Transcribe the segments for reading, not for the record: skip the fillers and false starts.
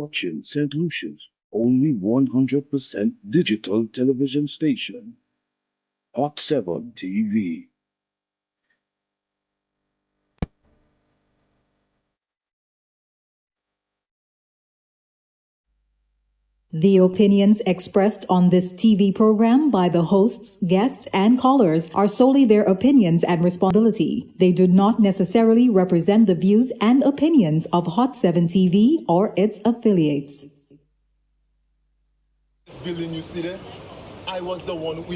watching St. Lucia's only 100% digital television station, Hot 7 TV. The opinions expressed on this TV program by the hosts, guests, and callers are solely their opinions and responsibility. They do not necessarily represent the views and opinions of Hot 7 TV or its affiliates. This building you see there, I was the one who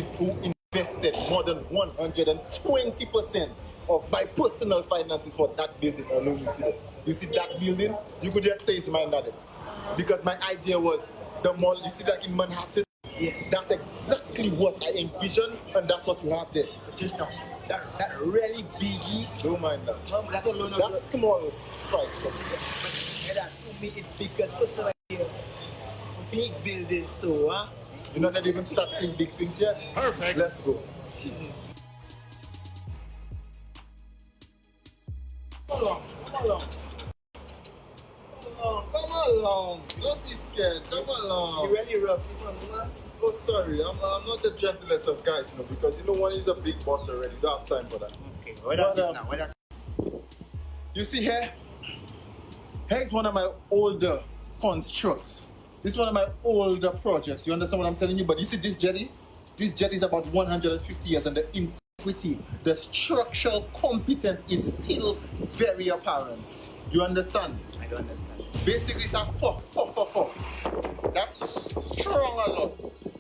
invested more than 120% of my personal finances for that building alone. You see that? You see that building? You could just say it's mine, daddy. Because my idea was the mall, you see that in Manhattan? Yeah. That's exactly what I envisioned, and that's what you have there. Just now, that really biggie, don't mind that. That's alone. That's small price. But that to me, it's because first time I hear big buildings, so You're not even start seeing big things yet? Perfect. Let's go. Come along. Come along. Don't be scared. Come along. you're really rough. Oh, sorry. I'm not the gentlest of guys, because one is a big boss already. You don't have time for that. Okay, what that is now? What that? You see here? Here's one of my older constructs. This is one of my older projects. You understand what I'm telling you? But you see this jetty? This jetty is about 150 years, and the integrity, the structural competence is still very apparent. You understand? I don't understand. Basically, it's a 4. That's strong a lot.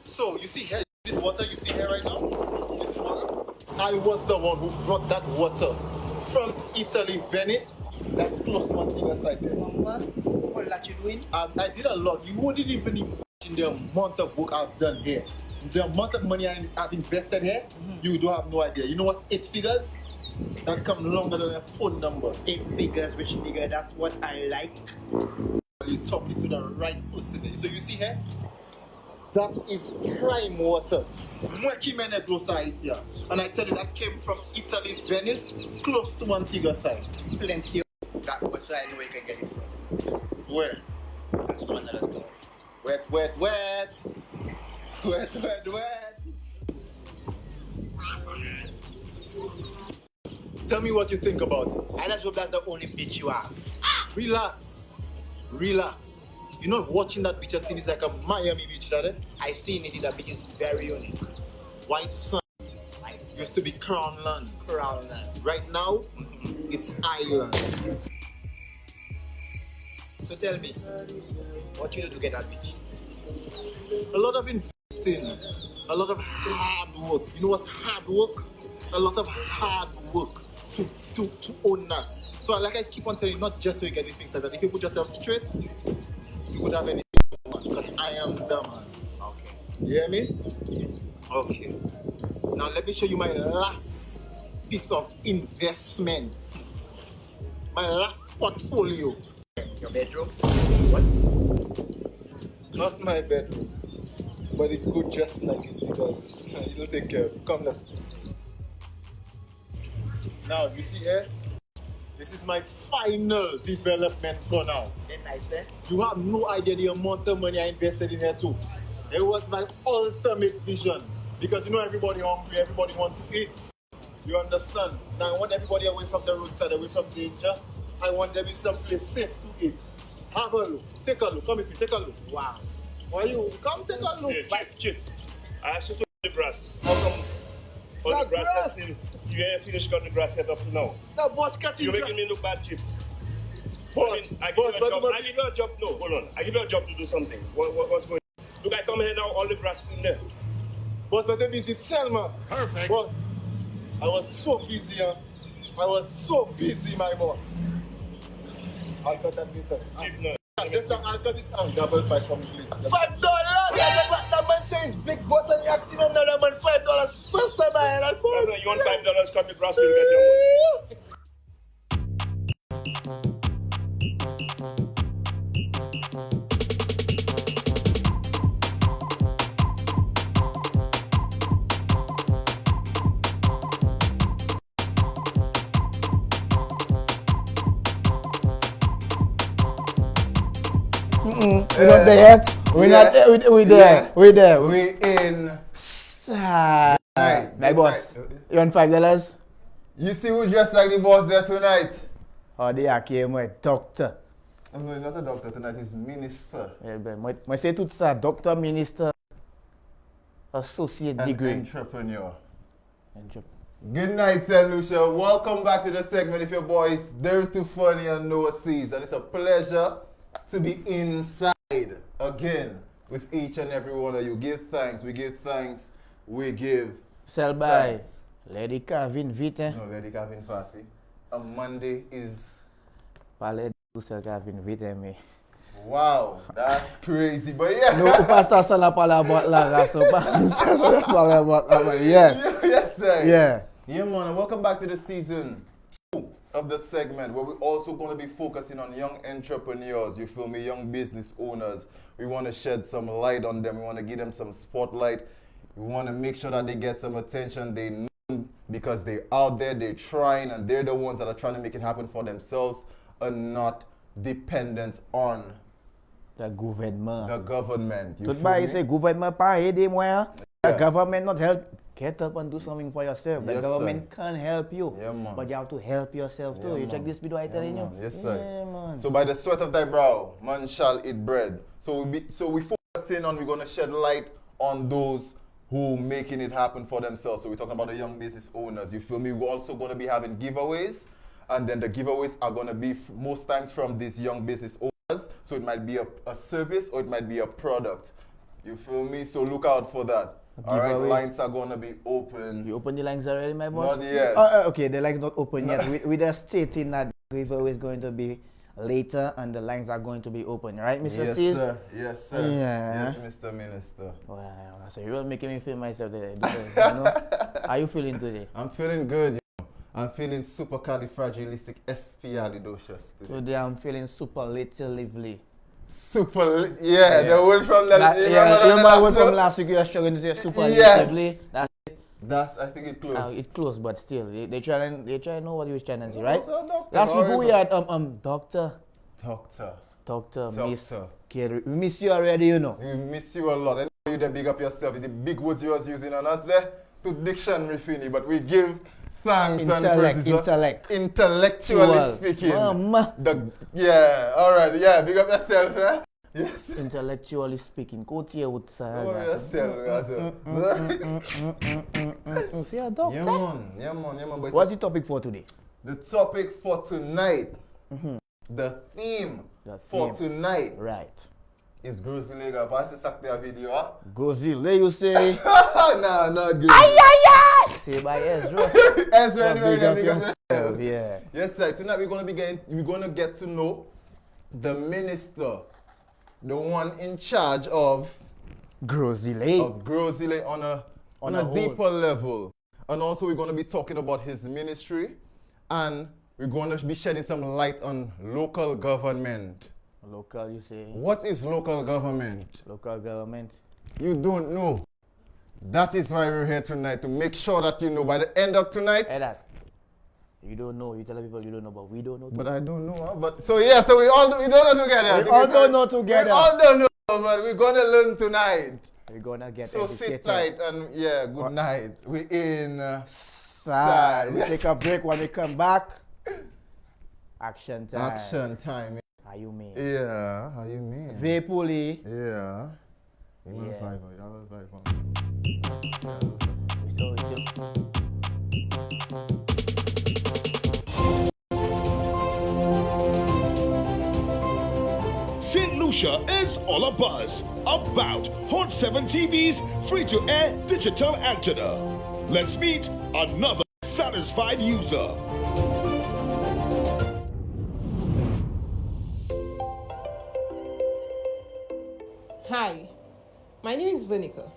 So, you see here, this water you see here right now? This water? I was the one who brought that water from Italy, Venice. That's close to one thing aside there. Mama, what that you doing? I did a lot. You wouldn't even imagine the amount of work I've done here. The amount of money I've invested here, you don't have no idea. You know what's 8 figures? That come longer than a phone number. 8 figures, which nigga, that's what I like. You're talking to the right person. So you see here? That is prime water. Here. And I tell you, that came from Italy, Venice, close to Antigua side. Plenty of that water I know where you can get it from. Where? That's for another story. Wet. Tell me what you think about it. I just hope that's the only bitch you have. Relax. You know, watching that beach, it's like a Miami beach, that I seen it, that beach is very unique. white sand. Used to be crown land. Right now, it's island. So tell me, what you do to get that beach? A lot of investing, a lot of hard work. You know what's hard work? A lot of hard work to own that. So like I keep on telling you, not just so you get things like that. If you put yourself straight, you would have anything you want, because I am the man. Okay. You hear me? Okay. Now let me show you my last piece of investment. My last portfolio. Your bedroom? What? Not my bedroom. But it could just like it, because you don't take care of it. Come, let's. Now, you see here? This is my final development for now. Then I said, You have no idea the amount of money I invested in here too. It was my ultimate vision. Because everybody hungry, everybody wants to eat. You understand? Now I want everybody away from the roadside, away from danger. I want them in some place safe to eat. Have a look. Take a look. Come with me. Take a look. wow. Why you? Come take a look. Yeah, Chief, I asked you to cut the grass. How come? Cut That the grass, grass? that's still, you ain't finished cutting the grass yet up to now. The boss cutting You're grass. making me look bad, Chief. Boss, I give boss, you a job. but- I give you a job. No, hold on. I give you a job to do something. What's going on? Look, I come here now, all the grass in there. Boss, let them busy tell, man. Perfect. Boss, I was so busy, I was so busy, my boss. I'll cut that later. Chief, no. Just I'll cut it down. Double five for me, please. $5? That man says big boss and the accident, another man $5. First time I heard that. No, you want $5, cut the grass, you'll get your money. We're not there yet. We're not there. We're there. We're there. We in. My boss. You want $5? You see who dressed like the boss there tonight? Oh, they are came with doctor. No, not a doctor tonight, he's minister. Yeah, but I say tout ça, doctor, minister, associate degree. Entrepreneur. Good night, St. Lucia. Welcome back to the segment. If your boy is dirty, funny, and no seas, and it's a pleasure to be inside again with each and every one of you. Give thanks. We give thanks. We give. Sell by. Lady Calvin vite. No, Lady Calvin Fassi. A Monday is. Palais de Sell Calvin vite me. Wow, that's crazy. But yeah. No, pastor sala pala about la raso. Pala about yes. Yes, sir. Yeah. Yeah, man. Welcome back to the season 2 of the segment where we're also going to be focusing on young entrepreneurs. You feel me? Young business owners. We want to shed some light on them. We want to give them some spotlight. We want to make sure that they get some attention. They know because they're out there, they're trying, and they're the ones that are trying to make it happen for themselves and not dependent on the government. The government. Tout ba say government pas aider moi. The government not help. Get up and do something for yourself. The government can't help you. Yeah, man. But you have to help yourself too. You check this video I'm telling you. Yes, sir. Yeah, man. So by the sweat of thy brow, man shall eat bread. So we focusing on, we're gonna shed light on those who making it happen for themselves. So we're talking about the young business owners. You feel me? We're also gonna be having giveaways. And then the giveaways are gonna be most times from these young business owners. So it might be a service or it might be a product. You feel me? So look out for that. Alright, lines are gonna be open. You open the lines already, my boss? Not yet. Okay, the lines not open yet. We're just stating that the giveaway is going to be later and the lines are going to be open, right, Mr. Yes, Steve? sir. Yes, sir. Yeah. Yes, Mr. Minister. Wow, so you're making me feel myself today. Because, you know, how you feeling today? I'm feeling good. I'm feeling supercalifragilisticexpialidocious today. Today I'm feeling superlatively. Yeah, the word from that. Remember word from last week you were struggling to say superlatively? Yes. That's I think it closed. It closed, but still, they try to know what you was trying to say, right? Doctor, last week we had Doctor. Miss Kerry. We miss you already, you know. We miss you a lot. And you then big up yourself. The big words you was using on us there to dictionary fini, but we give thanks and praises. Intellectually speaking. Yeah, alright, yeah, big up yourself, eh? Yes. Intellectually speaking. Kotiye outside. Oh, yourself. See a doctor? Yeah, man. What's the topic for today? The topic for tonight, the theme for tonight, right, is Grozy Lega. Pass the sack there video, huh? Grozy Lega, you say? No, not good. Say by Ezra. Ezra, anyway, yeah. Yes, sir. Tonight we're gonna get to know the minister, the one in charge of Grozy Lega. On a deeper level. And also we're gonna be talking about his ministry, and we're gonna be shedding some light on local government. Local, you say? What is local government? Local government. You don't know. That is why we're here tonight, to make sure that you know by the end of tonight. Hey, that. You don't know. You tell people you don't know, but we don't know. But I don't know. Huh? But so yeah, so we don't know together. We all don't know together. We all don't know, but we're gonna learn tonight. We're gonna get so educated. Sit tight and yeah, good night. We in side. We take a break. When we come back, action time. Action time. How you mean? Yeah, how you mean? Vapuli. Yeah. St. Lucia is all a buzz about Hot 7 TV's free-to-air digital antenna. Let's meet another satisfied user. Hi, my name is Venica,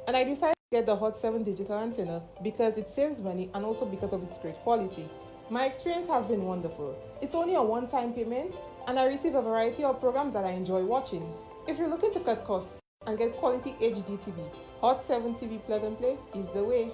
and I decided to get the Hot 7 digital antenna because it saves money and also because of its great quality. My experience has been wonderful. It's only a one-time payment, and I receive a variety of programs that I enjoy watching. If you're looking to cut costs and get quality HD TV, Hot 7 TV Plug and Play is the way.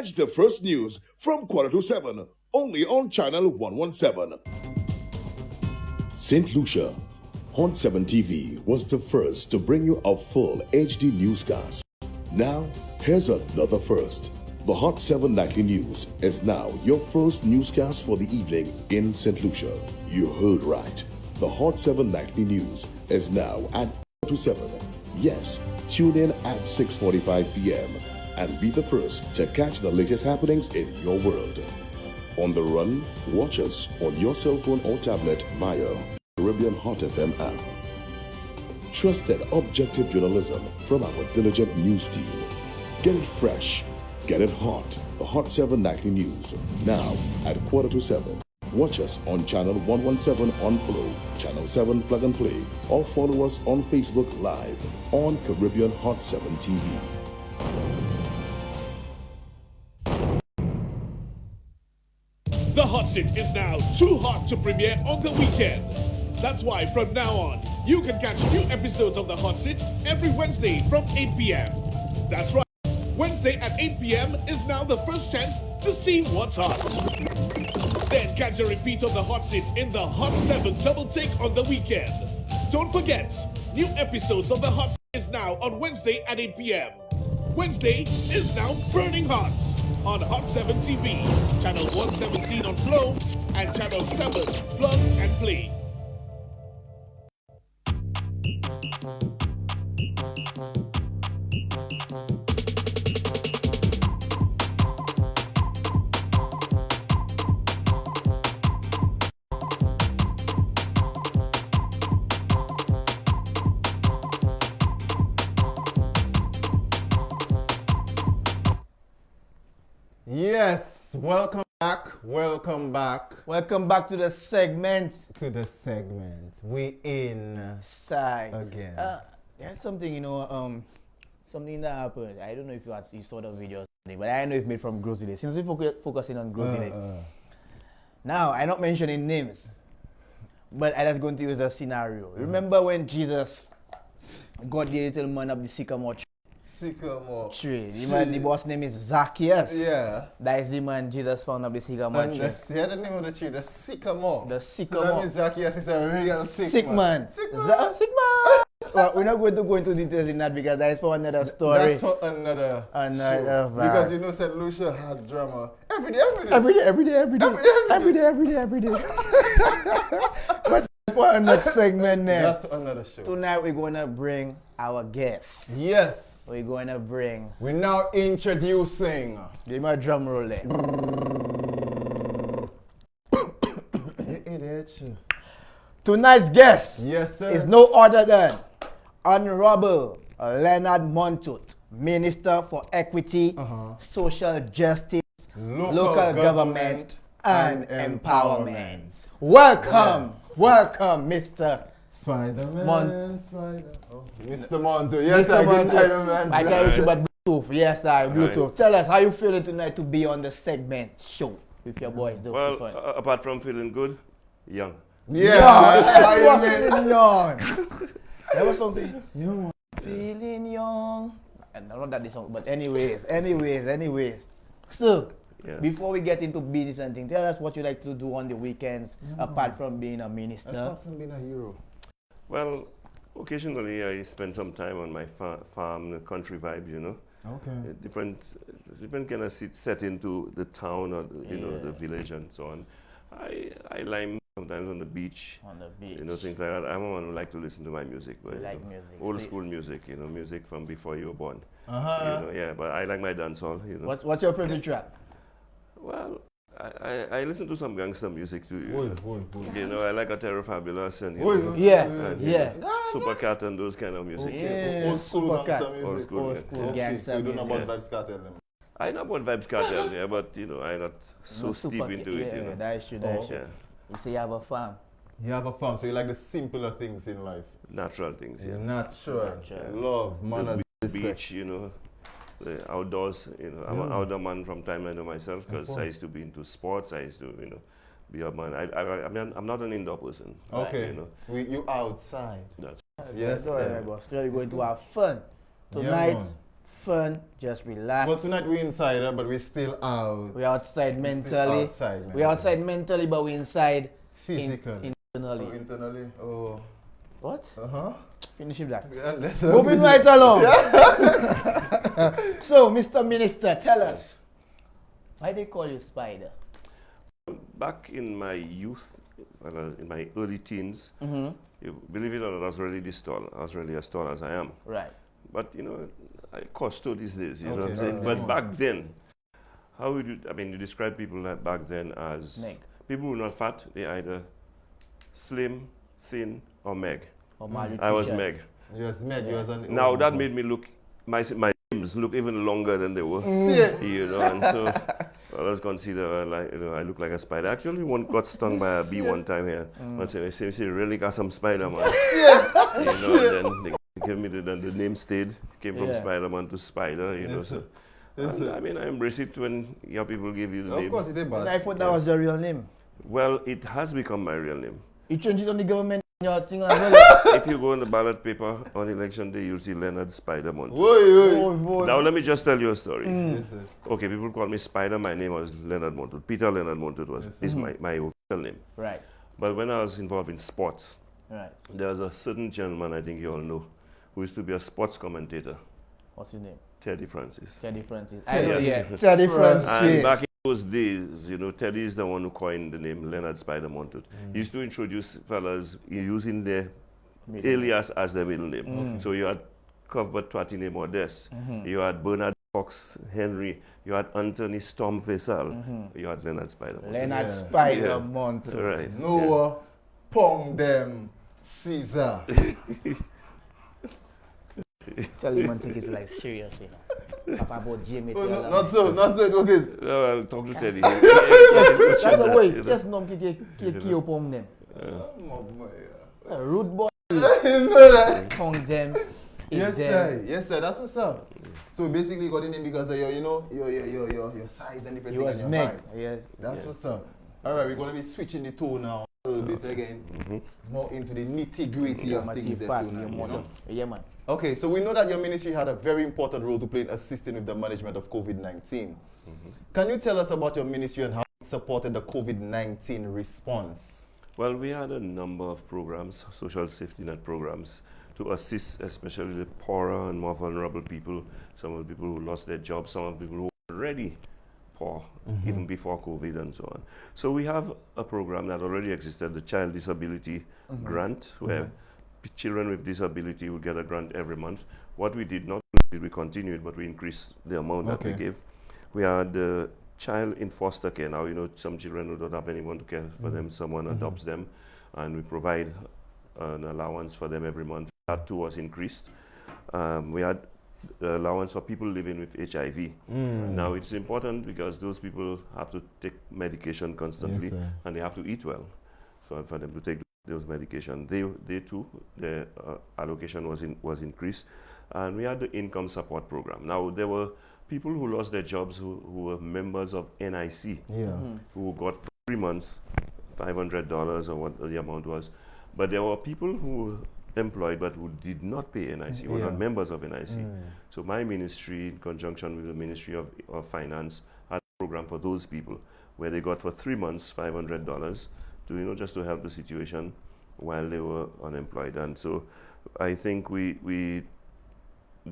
Catch the first news from 6:45, only on Channel 117. St. Lucia, Hot 7 TV was the first to bring you a full HD newscast. Now, here's another first. The Hot 7 Nightly News is now your first newscast for the evening in St. Lucia. You heard right. The Hot 7 Nightly News is now at 7. Yes, tune in at 6:45 p.m. and be the first to catch the latest happenings in your world. On the run, watch us on your cell phone or tablet via Caribbean Hot FM app. Trusted objective journalism from our diligent news team. Get it fresh, get it hot. The Hot 7 Nightly News, now at 7:15. Watch us on Channel 117 on Flow, Channel 7 Plug and Play, or follow us on Facebook Live on Caribbean Hot 7 TV. The Hot Seat is now too hot to premiere on the weekend. That's why from now on, you can catch new episodes of The Hot Seat every Wednesday from 8 p.m. That's right, Wednesday at 8 p.m. is now the first chance to see what's hot. Then catch a repeat of The Hot Seat in the Hot 7 Double Take on the weekend. Don't forget, new episodes of The Hot Seat is now on Wednesday at 8 p.m. Wednesday is now burning hot on Hot 7 TV, Channel 117 on Flow, and Channel 7 Plug and Play. Yes, welcome back. Welcome back to the segment. We Side again. There's something, something that happened. I don't know if you saw the video, but I know it's made from Grocery. Since we're focusing on Grocery. Now, I'm not mentioning names, but I just going to use a scenario. Remember when Jesus got the little man up the sycamore tree? The boss name is Zacchaeus. Yeah. That is the man Jesus found up the sycamore tree. And the other name of the tree, the sycamore. The sycamore. That means Zacchaeus is a real sick man. Sick man. Sick man. Well, we're not going to go into details in that because that is for another story. That's for another show. Because you know St. Lucia has drama every day. But for another segment there. That's another show. Tonight we're going to bring our guests. Yes. We're now introducing. Give me a drum roll there. You idiot. Tonight's guest Yes, sir. is no other than Honorable Leonard Montut, Minister for Equity, Social Justice, Local Government and Empowerment. Welcome, Mr. Spider-Man. Mr. Monto. Yes, I can Spider-Man. I can reach you but Bluetooth. Yes, Bluetooth. Right. Tell us how you feeling tonight to be on the segment show with your boys. Well, apart from feeling good, young. Yeah, feeling young. There was something. Young. Feeling young. And not that this song, but anyways. So, yes. Before we get into business and things, tell us what you like to do on the weekends apart from being a minister. Apart from being a hero. Well, occasionally I spend some time on my farm, the country vibes, Okay. Different kind of set into the town or the village and so on. I lime sometimes on the beach. Things like that. I'm one who like to listen to my music. But, music. Old school music, music from before you were born. But I like my dancehall. What's your favorite track? Well, I listen to some gangster music too. I like a Terror Fabulous and Super Cat and those kind of music. Old school gangster music. Old school gangster so you don't know music. about Vibes Cartel then? I know about Vibes Cartel, but I'm not so steep into it. That should. You say you have a farm. You have a farm, so you like the simpler things in life. Natural things, yeah. Natural. Love, manners, the beach, the outdoors, I'm an outdoor man from time I know myself because I used to be into sports. I used to, be a man. I'm not an indoor person. Okay. You outside. That's yes. Still going to have fun tonight. fun, just relax. But tonight we're inside, but we're still out. We're outside mentally. We're outside mentally, but we're inside physically. Internally. Oh, internally. Oh. What? Finish with that. Yeah, moving right along. So, Mr. Minister, tell us, why they call you Spider? Back in my youth, in my early teens, believe it or not, I was really this tall. I was really as tall as I am. Right. But, you know, I cost to these days, you know what I'm saying? But back then, how would you, I mean, you describe people like back then as Meg. People who were not fat, they either slim, thin, or Meg. Or malnutrition. I was Meg. You was Meg, you was an... Now that made me look, my limbs look even longer than they were. You know, and so others consider, like, you know, I look like a spider. Actually, one got stung by a bee one time here. But they say, really got some Spider-Man. You know, and then they gave me the name stayed, came from Spider-Man to Spider, you know. So, I mean, I embrace it when your people give you the name. Of course, it is bad. I thought that was your real name. Well, it has become my real name. You changed it on the government thing as well. If you go on the ballot paper on election day, you'll see Leonard Spider Montour. Whoa. Now let me just tell you a story. Yes, Okay, people call me Spider. My name was Leonard Montour. Peter Leonard Montour is my official name. Right. But when I was involved in sports, Right. there was a certain gentleman, I think you all know, who used to be a sports commentator. What's his name? Teddy Francis. Teddy Francis. Teddy Francis. And back in those days, you know, Teddy is the one who coined the name Leonard Spider Montour. He used to introduce fellas using their alias as their middle name. So you had Cuthbert Twatine Modest, you had Bernard Fox Henry, you had Anthony Storm Faisal, you had Leonard Spider Montour. Leonard Spider Montour. Right. Noah Pong them Caesar. Tell him and take his life seriously now. About Jamie. Not so, okay. Well, talk to Teddy. That's the way. Just no key upon them. Rude boy. You know that? Pong them. Yes, sir. Yes, sir. That's what's up. So basically, got the name because of your size and different things. You was Meg. Yeah. That's what's up. All right, we're gonna be switching the tone now a little bit again, more into the nitty-gritty of things that you know. Yeah, man. Okay, so we know that your ministry had a very important role to play in assisting with the management of COVID-19. Can you tell us about your ministry and how it supported the COVID-19 response? Well, we had a number of programs, social safety net programs, to assist especially the poorer and more vulnerable people, some of the people who lost their jobs, some of the people who were already poor, even before COVID and so on. So we have a program that already existed, the Child Disability Grant, where children with disability will get a grant every month. What we did not do, we continued, but we increased the amount that we gave. We had the child in foster care. Now, you know, some children who don't have anyone to care for them, someone adopts them, and we provide an allowance for them every month. That too was increased. We had the allowance for people living with HIV. Now, it's important because those people have to take medication constantly, and they have to eat well. So for them to take those medication, they too, their allocation was increased. And we had the income support program. Now, there were people who lost their jobs who were members of NIC, who got for 3 months $500 or what the amount was. But there were people who were employed but who did not pay NIC, were not members of NIC. So my ministry, in conjunction with the Ministry of Finance, had a program for those people where they got for 3 months $500 to, you know, just to help the situation while they were unemployed. And so I think we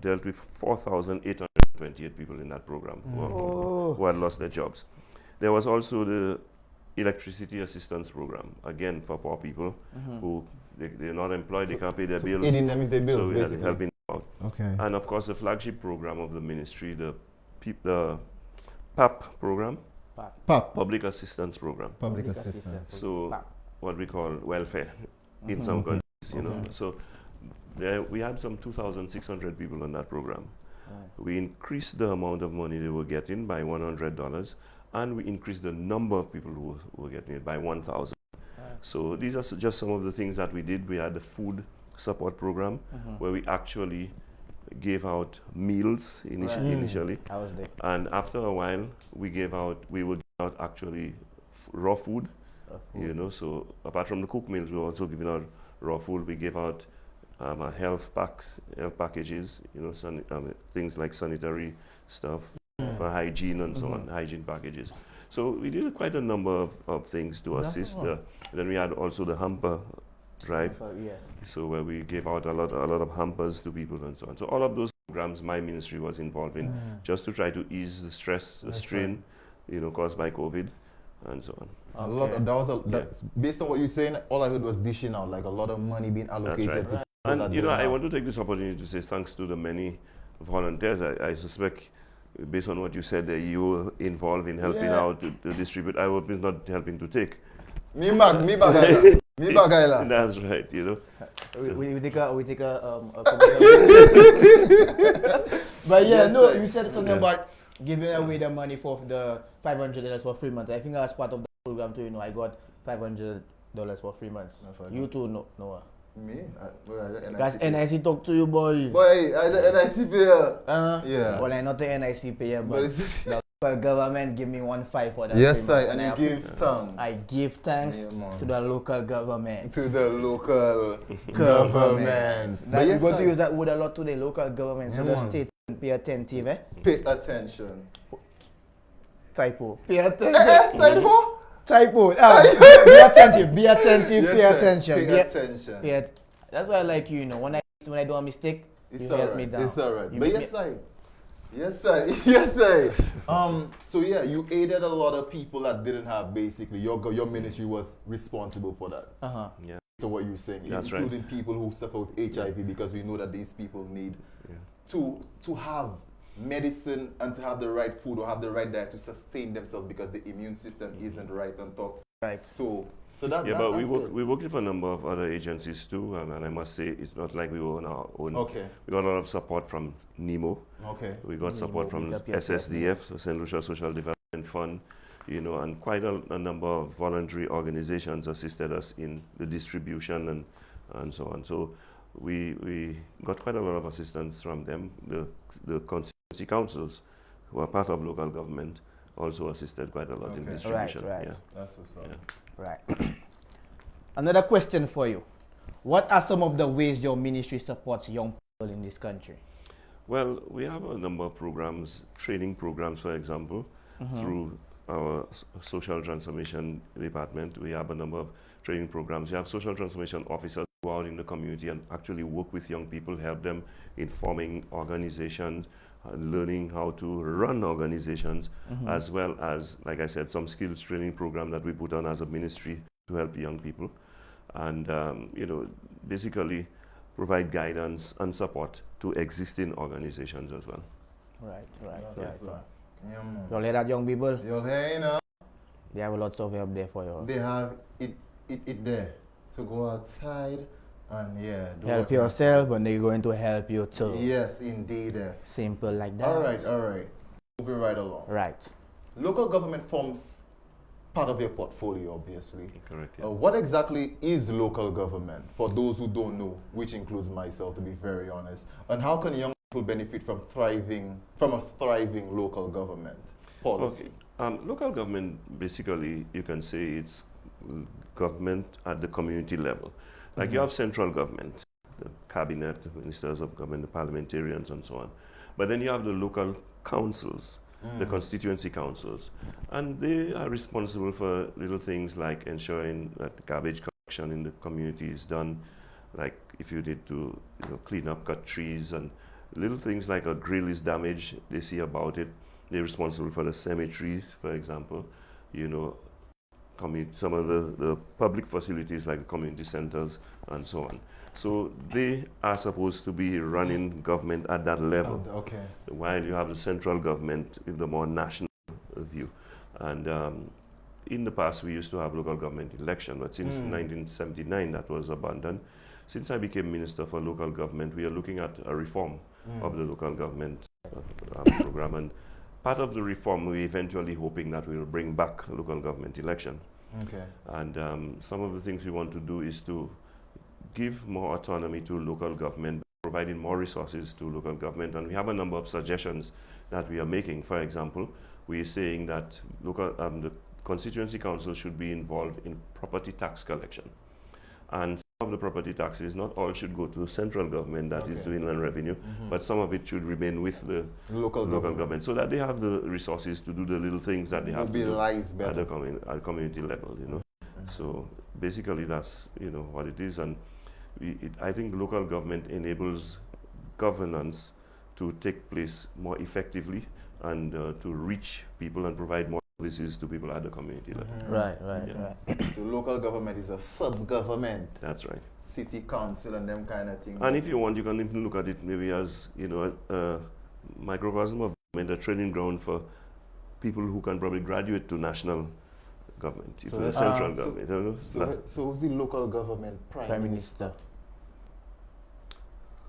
dealt with 4,828 people in that program who had lost their jobs. There was also the electricity assistance program, again for poor people who they're not employed, they can't pay their bills. Aiding them with their bills, so we basically. had helping them out. Okay. And of course the flagship program of the ministry, the PAP program, Public Assistance Program. Public Assistance. So what we call welfare in some countries, you know. So we had some 2,600 people on that program. We increased the amount of money they were getting by $100, and we increased the number of people who were getting it by 1,000. So these are just some of the things that we did. We had the food support program where we actually gave out meals initially. I was there. And after a while, we would give out actually raw food, you know. So apart from the cooked meals, we were also giving out raw food. We gave out health packages, things like sanitary stuff for hygiene and so on, hygiene packages. So we did quite a number of things to assist. Then we had also the hamper drive, so where we gave out a lot of hampers to people and so on. So all of those programs my ministry was involved in, just to try to ease the stress, the strain, caused by COVID and so on. That's based on what you're saying, all I heard was dishing out, like a lot of money being allocated to. And I want to take this opportunity to say thanks to the many volunteers. I suspect, based on what you said, that you were involved in helping out to distribute. I was not helping to take. Me bagayla. That's right. We take a but you said something about giving away the money for the $500 for 3 months. I think that's part of the program too. I got $500 for 3 months. You too, Noah. Me? Because NIC talk to you, boy. Boy, as an NIC payer. Yeah. Well, I'm not an NIC payer, but the local government give me 1.5 for that. Yes, sir. And you give thanks. I give thanks to the local government. To the local government. That you're going to use that word a lot to the local government, so the state pay attentive, eh? Pay attention. Typo. Pay attention. Typo? Typo. Be attentive. Be attentive. Yes, pay attention. Pay attention. That's why I like you. When I do a mistake, you help me down. It's alright. But yes, sir. So yeah, you aided a lot of people that didn't have basically your ministry was responsible for that. Yeah. So what you're saying, That's including people who suffer with HIV, because we know that these people need to have medicine and to have the right food or have the right diet to sustain themselves because the immune system isn't right on top. Right. So that but we worked with a number of other agencies too, and I must say it's not like we were on our own. Okay. We got a lot of support from NEMO. Okay. We got support from SSDF, the St. Lucia Social Development Fund, and quite a number of voluntary organizations assisted us in the distribution and so on. So we got quite a lot of assistance from them. The constituency councils, who are part of local government, also assisted quite a lot in distribution. Right. Yeah. That's what's up. Yeah. Right. Another question for you. What are some of the ways your ministry supports young people in this country? Well, we have a number of programs, training programs, for example, through our social transformation department. We have a number of training programs. We have social transformation officers who go out in the community and actually work with young people, help them in forming organizations, learning how to run organizations, as well as, like I said, some skills training program that we put on as a ministry to help young people. And, basically provide guidance and support to existing organizations as well. Right. You'll hear that, young people? You'll hear, They have lots of help there for you. They have it there. So go outside and help yourself, and they're going to help you too. Yes, indeed. Simple like that. All right. Moving right along. Right. Local government forms part of your portfolio, obviously. Correct. Yeah. What exactly is local government, for those who don't know, which includes myself, to be very honest? And how can young people benefit from a thriving local government policy? Okay. Local government, basically, you can say it's government at the community level. Like you have central government, the cabinet, the ministers of government, the parliamentarians, and so on. But then you have the local councils, the constituency councils, and they are responsible for little things like ensuring that the garbage collection in the community is done, like if you need to clean up cut trees, and little things like a grill is damaged, they see about it. They're responsible for the cemeteries, for example, some of the public facilities like the community centers and so on. So they are supposed to be running government at that level. Okay. While you have the central government with the more national view. And in the past, we used to have local government election, but since 1979, that was abandoned. Since I became Minister for Local Government, we are looking at a reform of the local government program. And part of the reform, we're eventually hoping that we will bring back a local government election. Okay. And some of the things we want to do is to give more autonomy to local government, providing more resources to local government. And we have a number of suggestions that we are making. For example, we are saying that the constituency council should be involved in property tax collection. And some of of the property taxes, not all should go to central government, that is to inland revenue, but some of it should remain with the Local government, so that they have the resources to do the little things that they have to do Mobilize at better. the community level, you know. So basically that's, you know, what it is. And I think local government enables governance to take place more effectively and to reach people and provide more services to people at the community level. Right. So local government is a sub-government. That's right. City council and them kind of things. And if you want, you can even look at it maybe as, you know, a microcosm of government, a training ground for people who can probably graduate to national government, to the central government. You know? So who's the local government prime minister?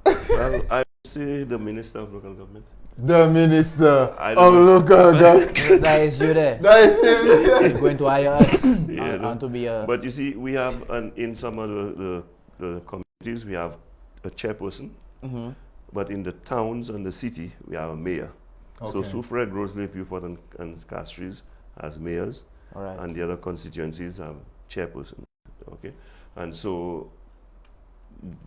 Well, I would say the minister of local government. The minister of local government. That is you there. That is him. Going to hire us Yeah, and to be a... But you see, we have, in some of the communities, we have a chairperson. But in the towns and the city, we have a mayor. So Soufriere, Grosley, Beaufort, and Castries has mayors. All right. And the other constituencies have chairperson. Okay, and so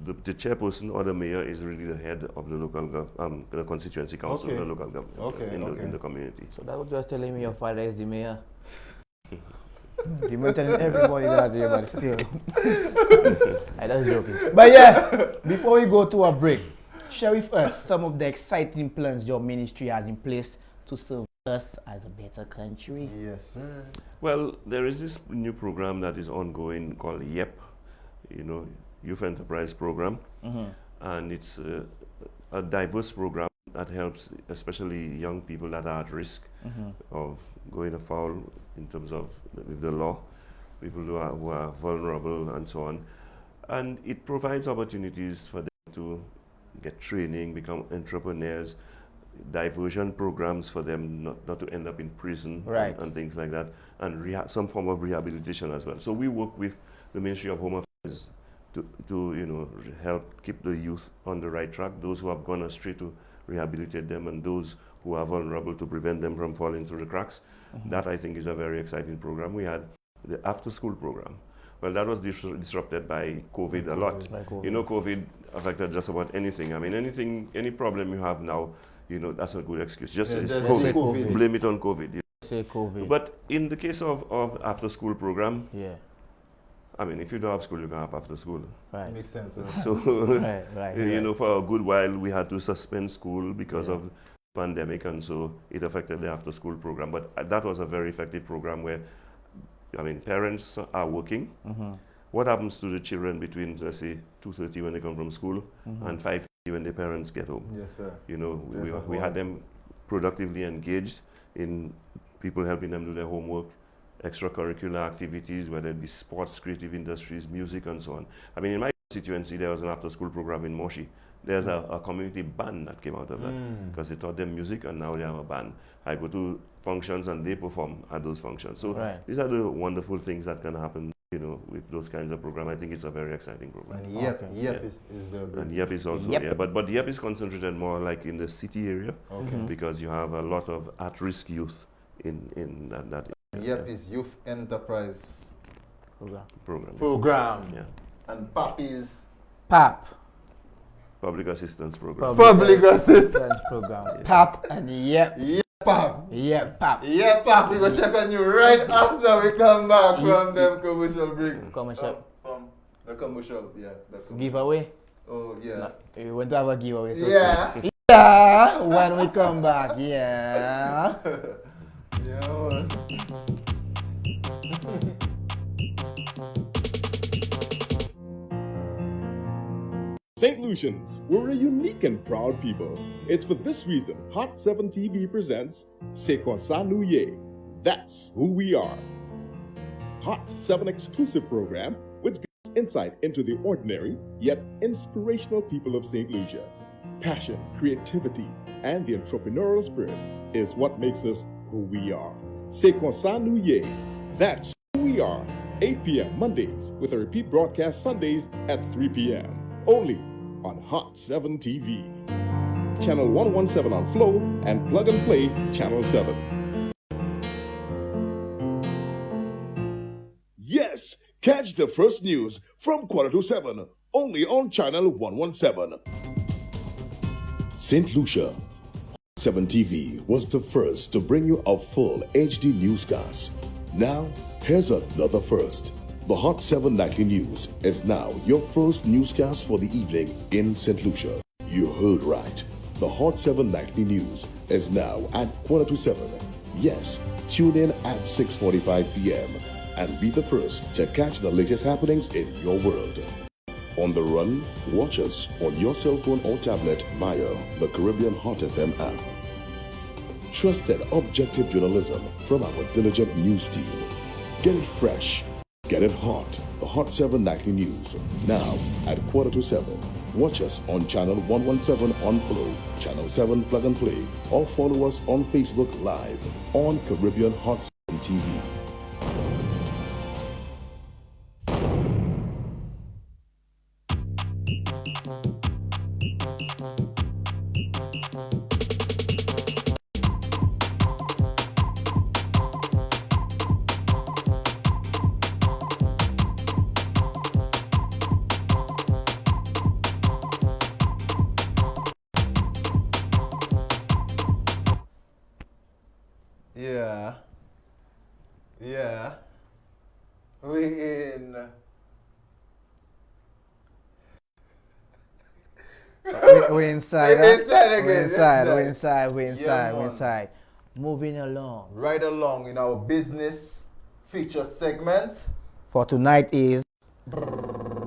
the chairperson or the mayor is really the head of the local the constituency council, the local government in the community. So that was just telling me your father is the mayor. You're telling everybody that here, but still. I just joking. But yeah, before we go to a break, share with us some of the exciting plans your ministry has in place to serve us as a better country. Yes, sir. Well, there is this new program that is ongoing called YEP, you know, Youth Enterprise Program, and it's a diverse program that helps especially young people that are at risk of going afoul in terms of with the law, people who are vulnerable and so on. And it provides opportunities for them to get training, become entrepreneurs, diversion programs for them not to end up in prison and things like that, and some form of rehabilitation as well. So we work with the Ministry of Home Affairs to you know, help keep the youth on the right track, those who have gone astray to rehabilitate them, and those who are vulnerable to prevent them from falling through the cracks. That, I think, is a very exciting program. We had the after-school program. Well, that was disrupted by COVID a lot. You know, COVID affected just about anything. I mean, any problem you have now, you know, that's a good excuse. Just say COVID. Blame it on COVID. Say COVID. But in the case of after-school program, yeah. I mean, if you don't have school, you can have after school. Right. Makes sense. So, you know, for a good while, we had to suspend school because of pandemic, and so it affected the after-school program. But that was a very effective program where, I mean, parents are working. What happens to the children between, let's say, 2:30 when they come from school and 5:30 when their parents get home? Yes, sir. You know, we had them productively engaged in people helping them do their homework, extracurricular activities, whether it be sports, creative industries, music, and so on. I mean, in my constituency, there was an after-school program in Moshi. There's a community band that came out of that because they taught them music, and now they have a band. I go to functions and they perform at those functions. So these are the wonderful things that can happen, you know, with those kinds of programs. I think it's a very exciting program. And YEP is the... And YEP is also, but YEP is concentrated more like in the city area because you have a lot of at-risk youth in that area. YEP is Youth Enterprise Program. Yeah. And PAP is... PAP. Public Assistance Program. Public Assistance Program. PAP and YEP. PAP. PAP. PAP. We go check on you right after we come back from them commercial break. Commercial. From the commercial, Giveaway? Oh, yeah. We went to have a giveaway. So yeah. When we come back, yeah. Yeah. St. Lucians, we're a unique and proud people. It's for this reason Hot 7 TV presents C'est quoi ça nous y est? That's who we are. Hot 7 exclusive program which gives insight into the ordinary yet inspirational people of St. Lucia. Passion, creativity, and the entrepreneurial spirit is what makes us who we are. C'est quoi ça nous y est? That's who we are. 8 p.m. Mondays with a repeat broadcast Sundays at 3 p.m. Only on Hot 7 TV. Channel 117 on Flow and Plug and Play Channel 7. Yes! Catch the first news from 7:15 only on Channel 117. St. Lucia 7 TV was the first to bring you a full HD newscast. Now, here's another first. The Hot 7 Nightly News is now your first newscast for the evening in St. Lucia. You heard right. The Hot 7 Nightly News is now at 7:15. Yes, tune in at 6:45 p.m. and be the first to catch the latest happenings in your world. On the run, watch us on your cell phone or tablet via the Caribbean Hot FM app. Trusted objective journalism from our diligent news team. Get it fresh, get it hot. The Hot 7 Nightly News, now at 7:15. Watch us on Channel 117 on Flow, Channel 7 Plug and Play, or follow us on Facebook Live on Caribbean Hot 7 TV. Yeah. We in. We're inside. We're inside again. We're inside. Moving along. Right along in our business feature segment. For tonight is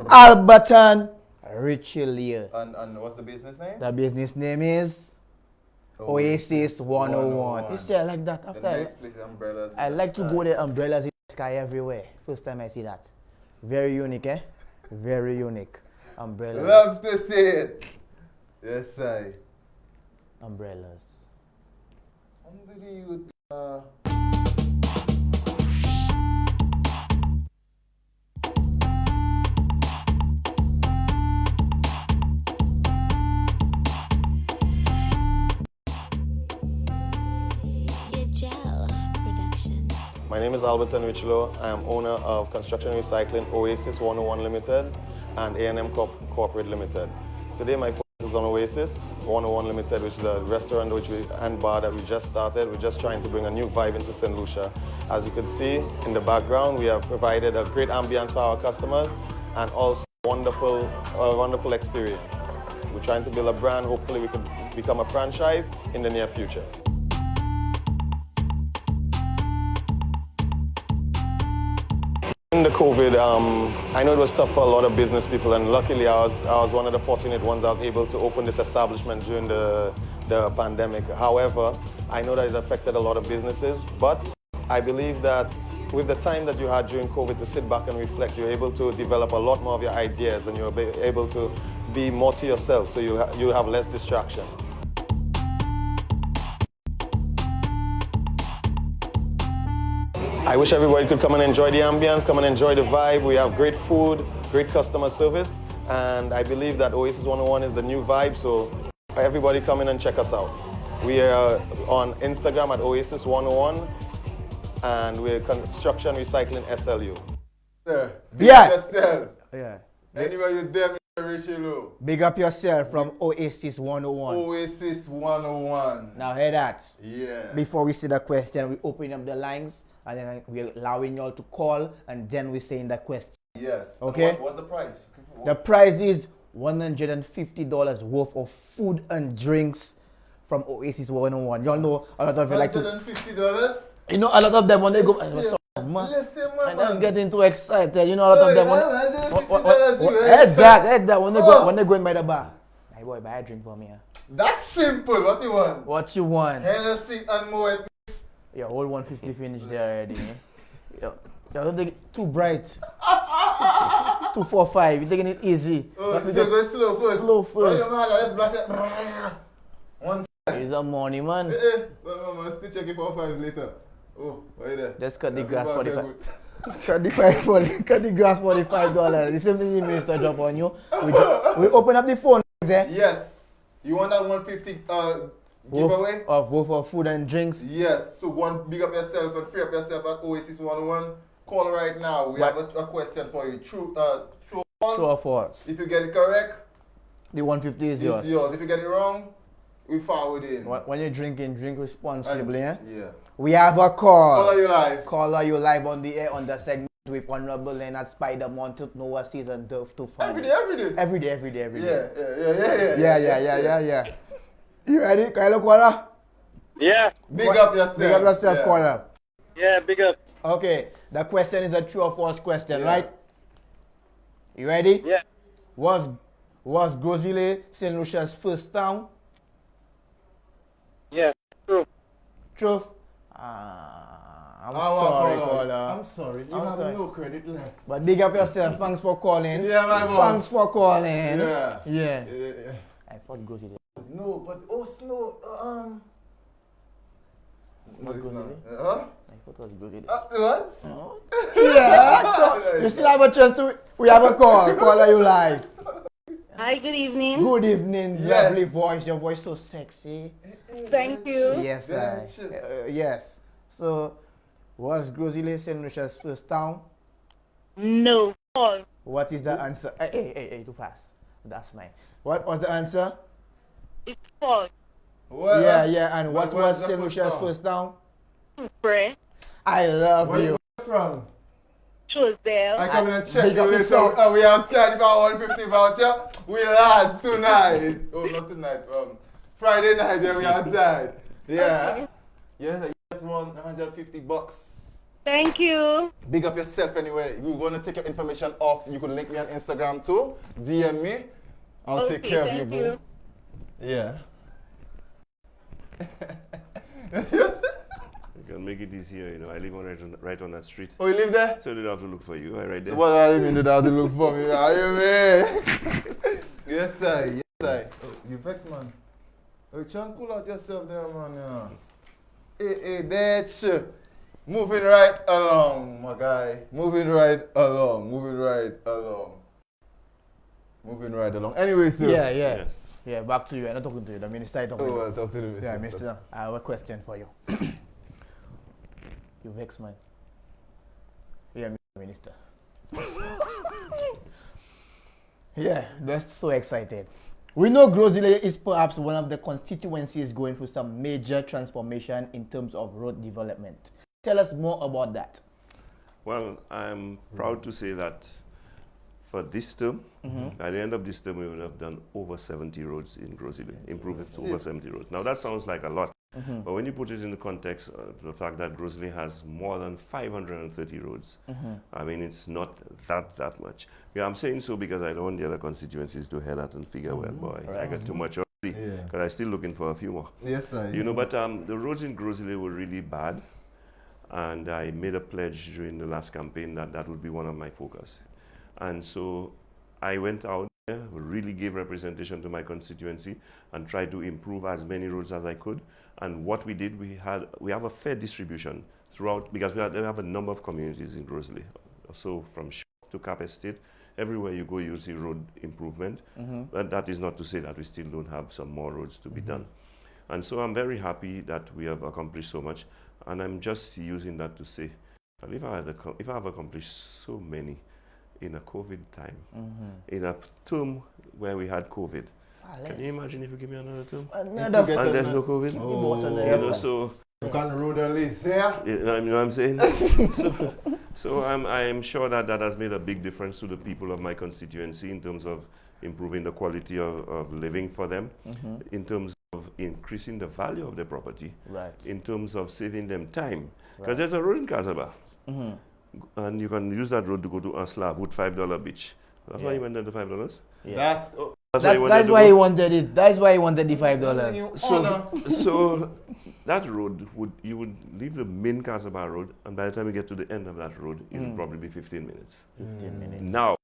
Alberton Richelieu. And what's the business name? The business name is Oasis 101. You see, I like that. After the next place, umbrellas. I like to go there, umbrellas in the sky everywhere. First time I see that. Very unique, eh? Very unique. Umbrellas. Love to see it. Yes, I. Umbrellas. Under the youth. My name is Alberton Richelieu. I am owner of Construction Recycling Oasis 101 Limited and A&M Corporate Limited. Today my focus is on Oasis 101 Limited, which is a restaurant and bar that we just started. We're just trying to bring a new vibe into St. Lucia. As you can see in the background, we have provided a great ambience for our customers and also a wonderful experience. We're trying to build a brand. Hopefully we can become a franchise in the near future. In the COVID, I know it was tough for a lot of business people, and luckily I was one of the fortunate ones that was able to open this establishment during the pandemic. However, I know that it affected a lot of businesses, but I believe that with the time that you had during COVID to sit back and reflect, you're able to develop a lot more of your ideas and you're able to be more to yourself, so you have less distraction. I wish everybody could come and enjoy the ambience, come and enjoy the vibe. We have great food, great customer service, and I believe that Oasis 101 is the new vibe, so everybody come in and check us out. We are on Instagram at Oasis 101, and we're Construction Recycling SLU. Sir, big up yourself. Yeah. Anywhere you there, Mr. Richelieu. Big up yourself from Oasis 101. Oasis 101. Now hear that. Yeah. Before we see the question, we open up the lines and then we're allowing y'all to call and then we're saying the question. Yes. Okay? What's the price? The price is $150 worth of food and drinks from Oasis 101. Y'all know a lot of you like to... $150? You know, a lot of them when they go... And I'm getting too excited. You know, a lot of them... Head that. When they go in by the bar. Hey boy, buy a drink for me. That's simple. What you want? What you want? Hennessy and more. Yeah, all 150 finished there already. Yo, don't take it too bright. 245. You're taking it easy. Oh, so go slow first. Slow first. Oh, man, let's blast it. One time. It's a money, man. But mama, still check it for 5 later. Oh, why there? Just cut the grass 45. Cut the grass $45. The same thing the minister drop on you. We open up the phone. Yes. You want that 150 giveaway? Of both for food and drinks? Yes. So go and big up yourself and free up yourself at Oasis 101. call right now. We have a question for you. True or false? True or false? If you get it correct, the 150 is yours. it's yours. If you get it wrong, we forward in. When you're drinking, drink responsibly. Yeah. We have a call. Caller, you live. Caller, you live on the air on the segment with Honorable Leonard Spider-Man to Noah season Dhirv to find. Every day. Yeah. You ready, Kylo caller? Yeah. Big up yourself, caller. Yeah, big up. Okay, the question is a true or false question, right? You ready? Yeah. Was Grozile St. Lucia's first town? Yeah, true. Truth? I'm sorry, caller. I'm sorry. You have no credit left. But big up yourself. Thanks for calling. Yeah, my boss. Thanks for calling. Yeah. I thought Grozile. No, but Oslo, Not Grozile? Huh? I thought it was Grozile. What? No. Yeah. You still have a chance to. We have a call. Caller, you live. Hi, good evening. Good evening. Yes. Lovely voice. Your voice so sexy. Thank you. Yes, yes. So, was Grozile St. Lucia's first town? No, false. What is the answer? Hey, too fast. That's mine. What was the answer? It's false. Well, Yeah. And what was St. Lucia's first town? Pray. I love Where you. you from? Tuesday. I come in and check Big you up later. yourself. We outside for 150 voucher. We lads tonight. Oh, not tonight. Friday night, we outside. Yeah. Okay. Yes, you just won $150. Thank you. Big up yourself anyway. We're going to take your information off. You can link me on Instagram too. DM me. I'll take care of you, boo. Yeah. You can make it easier, you know. I live right on that street. Oh, you live there? So they don't have to look for you. Right there. What do you mean they don't have to look for me? How you mean? Yes, sir. Oh, you vex, man. Oh, try and cool out yourself there, man. Yeah. Hey, that's moving right along, my guy. Moving right along. Anyway, sir. Yeah. Yes. Yeah, back to you. I'm not talking to you. The minister is talking to you. Well, talk to the minister. Yeah, Minister. I have a question for you. You vex, man. Yeah, Mr. Minister. Yeah, that's so excited. We know Grozile is perhaps one of the constituencies going through some major transformation in terms of road development. Tell us more about that. Well, I'm proud to say that for this term, at the end of this term, we will have done over 70 roads in Grozile, improvements to over 70 roads. Now, that sounds like a lot, but when you put it in the context of the fact that Grozile has more than 530 roads, I mean, it's not that much. Yeah, I'm saying so because I don't want the other constituencies to hear that and figure, well, boy, I got too much already, because I'm still looking for a few more. Yes, sir. You know, but the roads in Grozile were really bad, and I made a pledge during the last campaign that that would be one of my focus. And so I went out there, really gave representation to my constituency and tried to improve as many roads as I could. And what we did, we have a fair distribution throughout, because we have a number of communities in Grozile. So from Shok to Cap Estate, everywhere you go, you'll see road improvement. But that is not to say that we still don't have some more roads to be done. And so I'm very happy that we have accomplished so much. And I'm just using that to say, well, if I have accomplished so many in a COVID time, in a term where we had COVID, can you imagine if you give me another term? And there's no COVID? You know, so you can roll the list, yeah? You know what I'm saying? so I am sure that that has made a big difference to the people of my constituency in terms of improving the quality of living for them, in terms of increasing the value of their property, in terms of saving them time. Because there's a road in Casaba, and you can use that road to go to Anslav with $5 beach. That's why you went there to $5? Yeah. That's why he wanted it. That's why he wanted the $5. So that road, you would leave the main Casaba road, and by the time you get to the end of that road, it will probably be 15 minutes. 15 minutes. Now,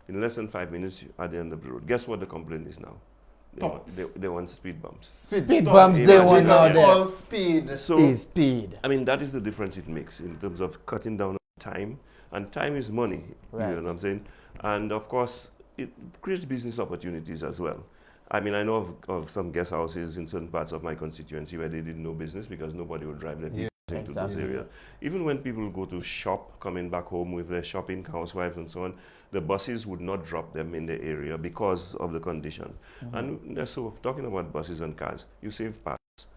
in less than 5 minutes, you're at the end of the road. Guess what the complaint is now? They want speed bumps. Speed bumps, they want now there. All speed. So, speed. I mean, that is the difference it makes in terms of cutting down on time. And time is money, you know what I'm saying? And of course, it creates business opportunities as well. I mean, I know of some guest houses in certain parts of my constituency where they did no business because nobody would drive their vehicle into those areas. Even when people go to shop, coming back home with their shopping housewives and so on, the buses would not drop them in the area because of the condition. And so, talking about buses and cars, you save parts.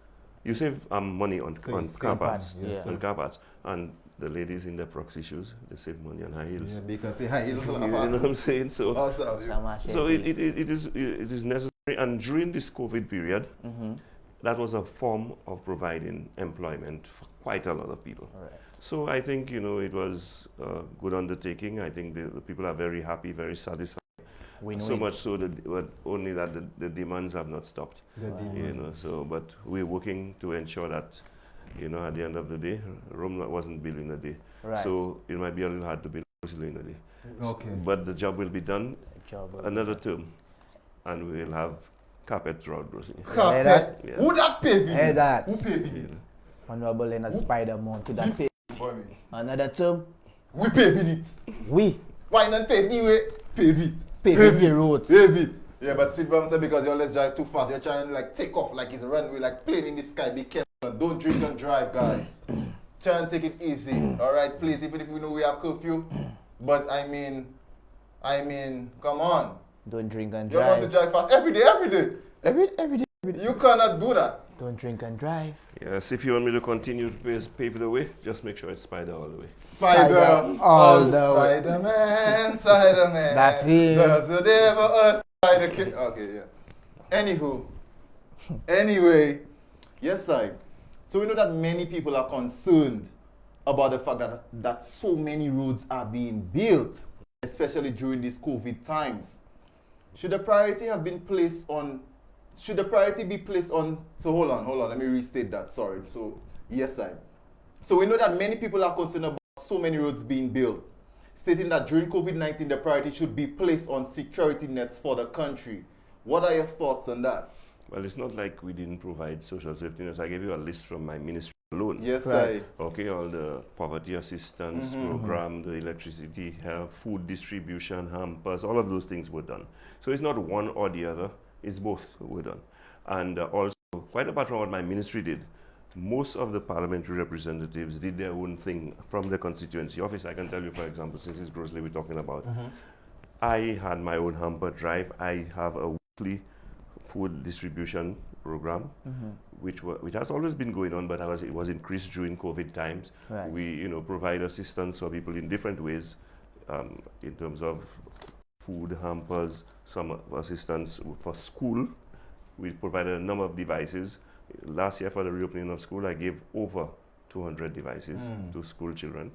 You save money on car parts, on car parts. And the ladies in their proxy shoes, they save money on high heels. Yeah, because the high heels you know what I'm saying? So, awesome. it is necessary. And during this COVID period, that was a form of providing employment for quite a lot of people. Right. So I think, it was a good undertaking. I think the people are very happy, very satisfied. Win-win. So much so that only that the demands have not stopped. But we're working to ensure that, at the end of the day, Rome wasn't built in a day. Right. So it might be a little hard to build in a day. Okay. But the job will be done another term, and we'll have carpet throughout Grossing. Carpet? Yeah. Who that paving Hey, it? that. Who paving it? Honorable Leonard Spider-Man to that pay. Another term. We paving it. We. Why not pave the way? Pave it. Pave the road. Pave it. Yeah, but speed bumps said because you always drive too fast. You're trying to take off like it's a runway, like plane in the sky. Be careful and don't drink and drive, guys. Try and take it easy. Alright, please, even if we know we have curfew. But I mean, come on. Don't drink and You drive. don't want to drive fast every day. Every day. You cannot do that. Don't drink and drive. Yes, if you want me to continue to pave the way, just make sure it's Spider all the way. Spider all the way. Spider-Man. That's it. Does the devil a spider kid? Okay, yeah. Anyway, yes, I. So we know that many people are concerned about the fact that so many roads are being built, especially during these COVID times. Should the priority be placed on, so hold on, let me restate that, sorry. So, yes, I. So we know that many people are concerned about so many roads being built, stating that during COVID-19, the priority should be placed on security nets for the country. What are your thoughts on that? Well, it's not like we didn't provide social safety nets. I gave you a list from my ministry alone. Yes, Right. Okay, all the poverty assistance program, the electricity, health, food distribution, hampers, all of those things were done. So it's not one or the other, it's both were done. And also, quite apart from what my ministry did, most of the parliamentary representatives did their own thing from the constituency office. I can tell you, for example, since it's grossly we're talking about, I had my own hamper drive. I have a weekly food distribution program, which has always been going on, but it was increased during COVID times. Right. We provide assistance for people in different ways, in terms of food hampers, some assistance for school. We provided a number of devices. Last year for the reopening of school, I gave over 200 devices to school children.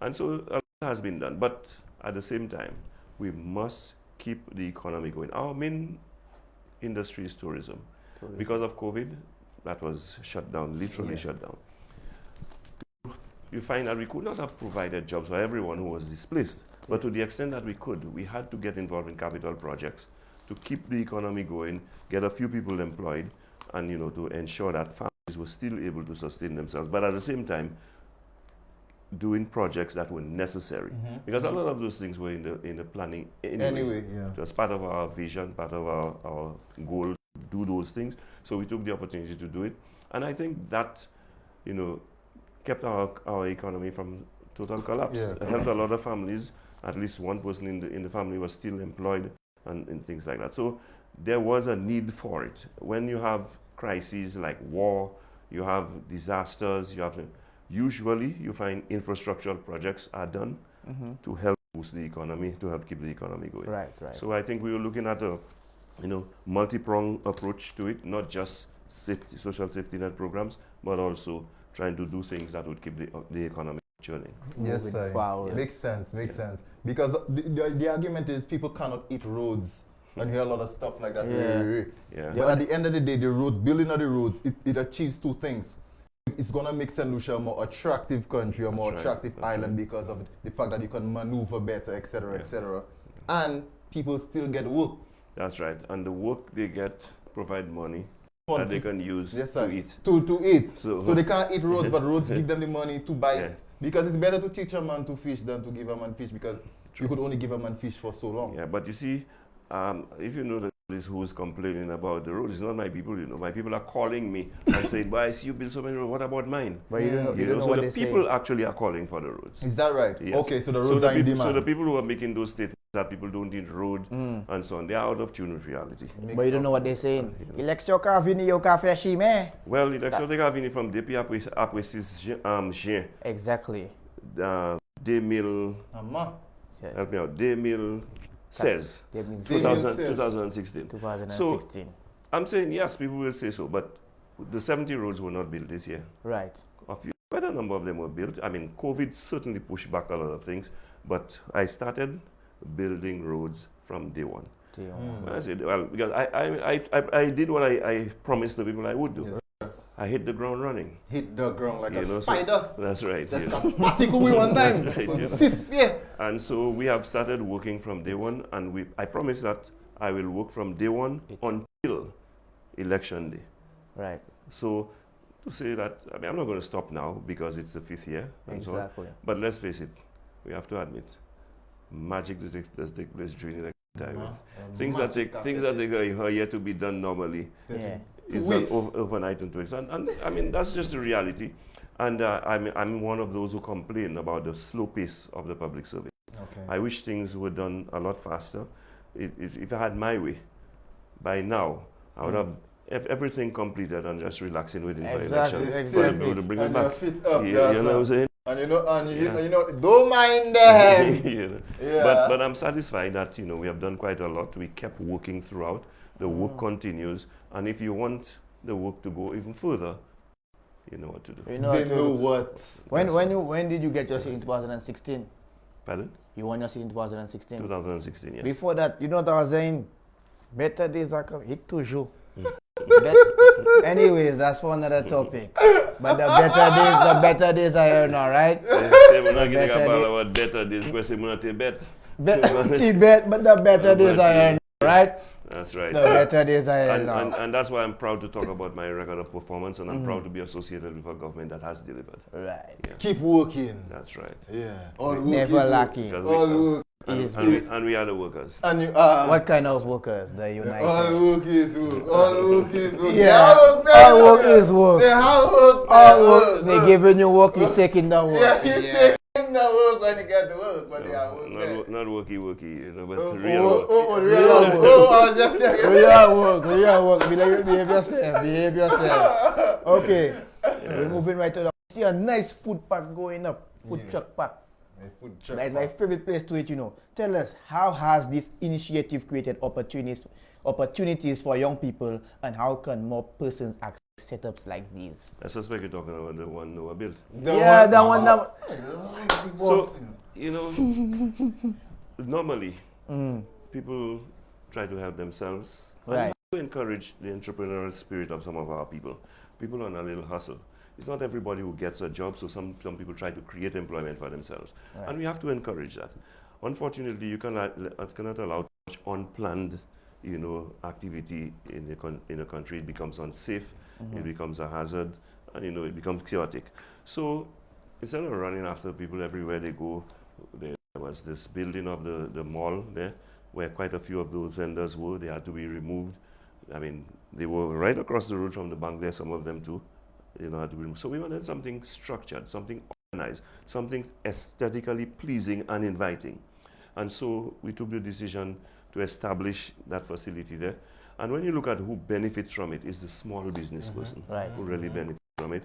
And so a lot has been done, but at the same time, we must keep the economy going. Our main industry is tourism. Because of COVID, that was shut down, literally shut down. You find that we could not have provided jobs for everyone who was displaced, but to the extent that we could, we had to get involved in capital projects to keep the economy going, get a few people employed, and to ensure that families were still able to sustain themselves, but at the same time, doing projects that were necessary. Because a lot of those things were in the planning anyway. It was part of our vision, part of our goal to do those things. So we took the opportunity to do it. And I think that, kept our economy from total collapse. It helped a lot of families. At least one person in the family was still employed and things like that. So there was a need for it. When you have crises like war, you have disasters, usually you find infrastructural projects are done to help boost the economy, to help keep the economy going. Right. So I think we were looking at a multi-pronged approach to it, not just social safety net programs, but also trying to do things that would keep the economy churning. Yes, sir. Makes sense. Because the argument is people cannot eat roads. And you hear a lot of stuff like that. But at the end of the day, the roads, building of the roads, it achieves two things. It's going to make St. Lucia a more attractive country, a more attractive island because of the fact that you can maneuver better, etc., etc. And people still get work. That's right. And the work they get provide money that they can use to eat. To eat. So they can't eat roads, but roads give them the money to buy it. Because it's better to teach a man to fish than to give a man fish, because you could only give a man fish for so long. Yeah, but you see, if you know that is who's complaining about the roads, it's not my people, you know. My people are calling me and saying, "Why I see you build so many roads? What about mine?" But you don't know so what the they people say. actually are calling for the roads. Is that right? Yes. Okay, so the roads are in people, demand. So the people who are making those statements that people don't need road and so on, they are out of tune with reality. But you don't know what they're saying. Election ka vini yo ka fe chi me. Well, election they have venu from depuis après 6 juin. Exactly. 2000, help me out, 2016. 2016. So, I'm saying, yes, people will say so, but the 70 roads were not built this year. Right. Quite a number of them were built. I mean, COVID certainly pushed back a lot of things, but I started building roads from day one. I said, well, because I did what I promised the people I would do. Yes. I hit the ground running. Hit the ground like a spider. So that's right. Just particle me one time. Right, and so we have started working from day one, and I promise that I will work from day one until election day. Right. So to say that, I mean, I'm not going to stop now because it's the 5th year. And Exactly. so on. But let's face it, we have to admit, magic does take place during the time. Things that take a year to be done normally. Is done overnight in 2 weeks. And I mean, that's just the reality. And I'm one of those who complain about the slow pace of the public service. Okay. I wish things were done a lot faster. If I had my way, by now, I would have everything completed and just relaxing within the election. Exactly. To bring and it back. your feet up. You know what I'm saying? And you know, don't mind them. You know? But I'm satisfied that, you know, we have done quite a lot. We kept working throughout. The work continues. And if you want the work to go even further, you know what to do. They know what. When did you get your seat in 2016? Pardon? You won your seat in 2016? 2016, yes. Before that, you know what I was saying? Better days are coming. Hit toujours. Anyways, that's for another topic. But the better days are here now, right? We're not getting about better days because we're not bet. But the better days are here now, right? That's right. The better days are here now. And that's why I'm proud to talk about my record of performance, and I'm proud to be associated with a government that has delivered. Right. Yeah. Keep working. That's right. Yeah. Never lacking. All work. And we are the workers. And you are. What kind of workers? The United. All work is work. All work is work. Yeah. All work is work. They hard work. All work. They giving you work, you taking the work. Yeah, you taking the work when you get to work, but they are work. Not worky, you know, but real work. Real work. I was just checking. Real work. Behave yourself. Okay. We're moving right to the. See a nice food pack going up. Food truck pack. That's my favorite place to eat, you know. Tell us, how has this initiative created opportunities for young people, and how can more persons access setups like these? I suspect you're talking about the one Noah built. That one. So, you know, normally, people try to help themselves. Right. To encourage the entrepreneurial spirit of some of our people. People on a little hustle. It's not everybody who gets a job, so some people try to create employment for themselves. Right. And we have to encourage that. Unfortunately, you cannot allow much unplanned, you know, activity in a country. It becomes unsafe, it becomes a hazard, and, you know, it becomes chaotic. So instead of running after people everywhere they go, there was this building of the mall there, where quite a few of those vendors were. They had to be removed. I mean, they were right across the road from the bank there, some of them too. You know, had to be removed. So we wanted something structured, something organized, something aesthetically pleasing and inviting. And so we took the decision to establish that facility there. And when you look at who benefits from it, it's the small business person who really benefits from it.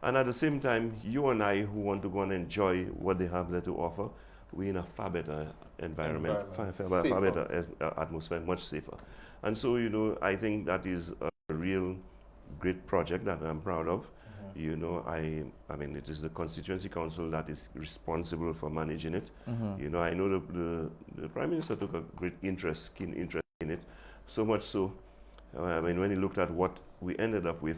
And at the same time, you and I who want to go and enjoy what they have there to offer, we're in a far better environment, far better atmosphere, much safer. And so, you know, I think that is a real great project that I'm proud of. You know, I mean, it is the constituency council that is responsible for managing it. You know, I know the Prime Minister took a great keen interest in it, so much so, I mean, when he looked at what we ended up with,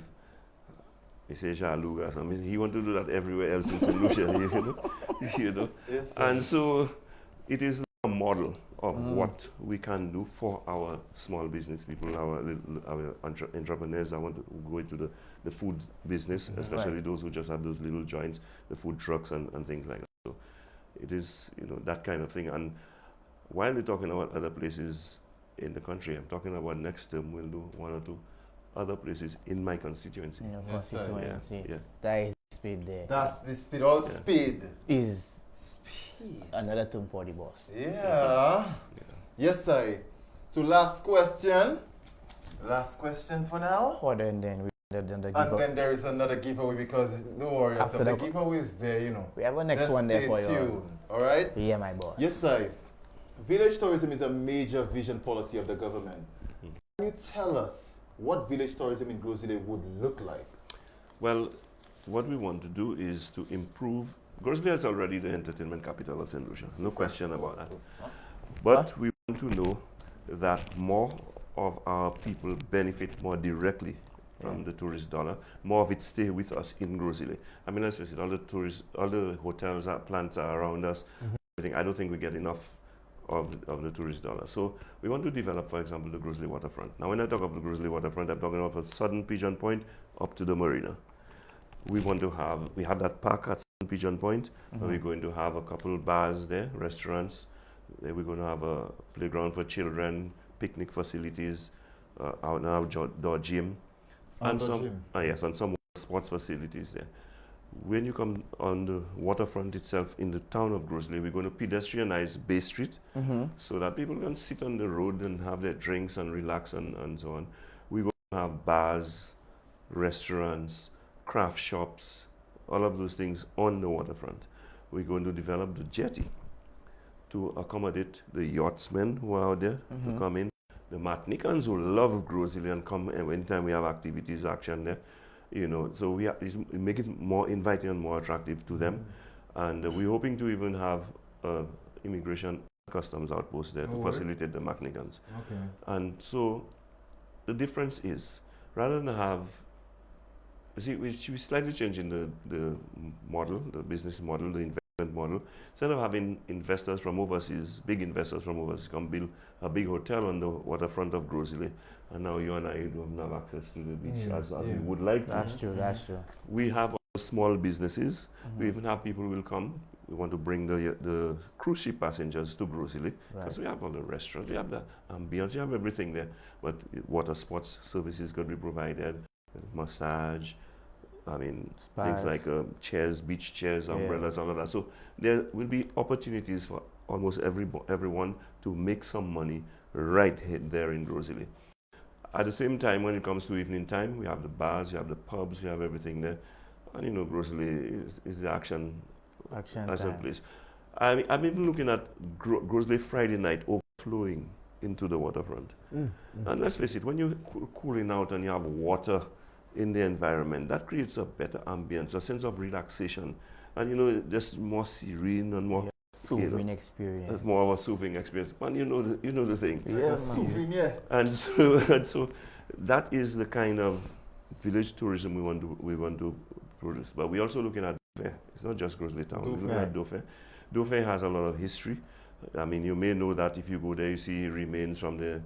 he said, I mean, he wanted to do that everywhere else in St. Lucia, you know. Yes, and so it is a model of what we can do for our small business people, our entrepreneurs that want to go into the food business, especially those who just have those little joints, the food trucks and things like that. So it is, you know, that kind of thing. And while we're talking about other places, in the country. I'm talking about next term we'll do 1 or 2 other places in my constituency. In your Yes, sir. constituency. Yeah. That is speed there. That's the speed. All speed. Is Speed. another term for the boss. Yeah. Yes, sir. So last question. Last question for now. Or then we then the And giveaway. then there is another giveaway because don't worry, After the the- giveaway is there, you know. We have a next Just one there stay for you. tuned, all right? Yeah, my boss. Yes, sir. Village tourism is a major vision policy of the government. Can you tell us what village tourism in Grosile would look like? Well, what we want to do is to improve. Grosile is already the entertainment capital of St. Lucia, no question about that. But we want to know that more of our people benefit more directly from the tourist dollar. More of it stay with us in Grosile. I mean, let's face it, all the hotels, plants are around us. I don't think we get enough of the tourist dollar. So we want to develop, for example, the Grosile waterfront. Now, when I talk of the Grosile waterfront, I'm talking about a southern Pigeon Point up to the marina. We have that park at Southern Pigeon Point, and we're going to have a couple bars there, restaurants. We're going to have a playground for children, picnic facilities, outdoor gym, and some sports facilities there. When you come on the waterfront itself in the town of Grosile, we're going to pedestrianize Bay Street so that people can sit on the road and have their drinks and relax and so on. We're going to have bars, restaurants, craft shops, all of those things on the waterfront. We're going to develop the jetty to accommodate the yachtsmen who are out there to come in. The Martinicans who love Grosile and come anytime we have activities, action there. You know, so we make it more inviting and more attractive to them. And we're hoping to even have immigration customs outposts there to facilitate the Martinicans. Okay. And so the difference is, rather than have, we're slightly changing the model, the business model, the investment model. Instead of having investors from overseas, big investors from overseas come build a big hotel on the waterfront of Grosile, and now you and I don't have access to the beach as we would like to. That's true, that's true. We have small businesses. We even have people who will come. We want to bring the cruise ship passengers to Grosile because we have all the restaurants, we have the ambience, we have everything there. But water sports services could be provided, massage, I mean, things like chairs, beach chairs, umbrellas, all of that. So there will be opportunities for almost everyone to make some money right there in Grosile. At the same time, when it comes to evening time, we have the bars, we have the pubs, we have everything there. And you know, Grosile is the action place. I'm even looking at Grosile Friday night overflowing into the waterfront. And let's face it, when you're cooling out and you have water in the environment, that creates a better ambience, a sense of relaxation, and you know, just more serene and more soothing experience. More of a soothing experience. And you know the thing. Yeah, soothing, yeah. And so that is the kind of village tourism we want to produce. But we're also looking at Dauphin. It's not just Grosile town. We're looking at Dauphin. Dauphin has a lot of history. I mean, you may know that if you go there, you see remains from the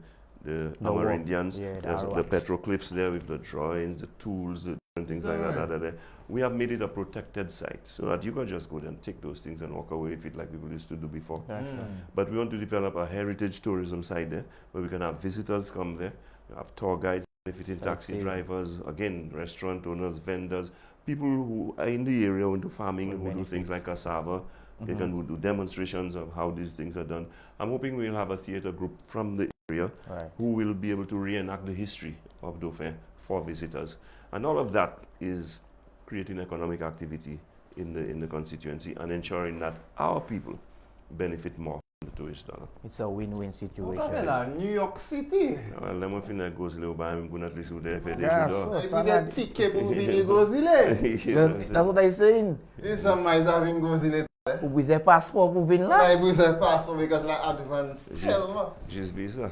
Amerindians. There's the petroglyphs there with the drawings, the tools, the things like that. We have made it a protected site so that you can just go there and take those things and walk away with it like people used to do before. But we want to develop a heritage tourism site there where we can have visitors come there, we have tour guides, benefiting taxi drivers, again, restaurant owners, vendors, people who are in the area who do farming, who do things like cassava. They can do demonstrations of how these things are done. I'm hoping we'll have a theater group from the area who will be able to reenact the history of Dauphin for visitors. And all of that is creating economic activity in the constituency and ensuring that our people benefit more from the tourist dollar. It's a win-win situation. New York City. Well, let me finish Grosile, but I'm going to at least do the That's what I'm saying. It's a mice having Grosile. With a passport moving like. With a passport because like advance. Just visa.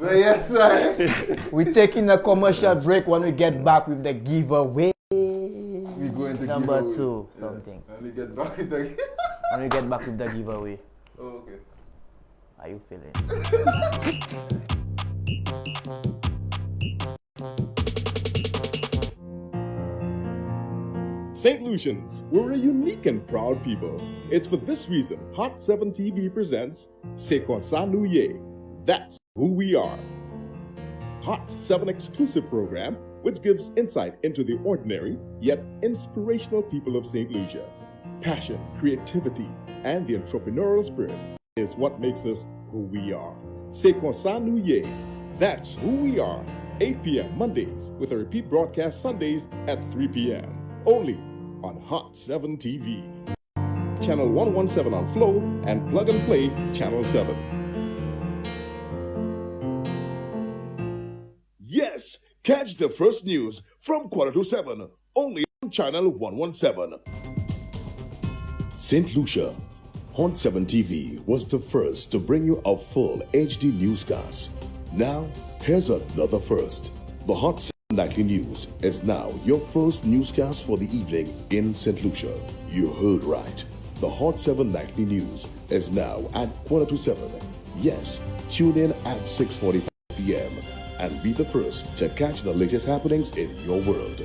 Yes, sir. We're taking a commercial break. When we get back with the giveaway. We're going to number 2 something. When we get back with the when we get back with the giveaway. Oh, okay. How you feeling? St. Lucians, we're a unique and proud people. It's for this reason Hot 7 TV presents C'est quoi ça nous y est? That's who we are. Hot 7 exclusive program which gives insight into the ordinary yet inspirational people of St. Lucia. Passion, creativity, and the entrepreneurial spirit is what makes us who we are. C'est comme ça nous y est. That's who we are. 8 p.m. Mondays with a repeat broadcast Sundays at 3 p.m. Only on Hot 7 TV. Channel 117 on Flow and Plug and Play Channel 7. Yes, catch the first news from 7:15 only on Channel 117. St. Lucia, Hot 7 TV was the first to bring you a full HD newscast. Now, here's another first. The Hot 7 Nightly News is now your first newscast for the evening in St. Lucia. You heard right. The Hot 7 Nightly News is now at 7:15. Yes, tune in at 6:45 p.m. and be the first to catch the latest happenings in your world.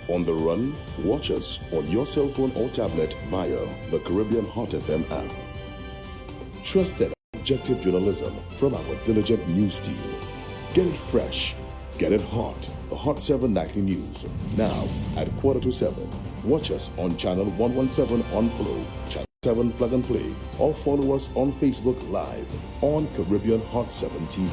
On the run, watch us on your cell phone or tablet via the Caribbean Hot FM app. Trusted objective journalism from our diligent news team. Get it fresh, get it hot. The Hot 7 Nightly News, now at 7:15. Watch us on Channel 117 on Flow, Channel 7 Plug and Play, or follow us on Facebook Live on Caribbean Hot 7 TV.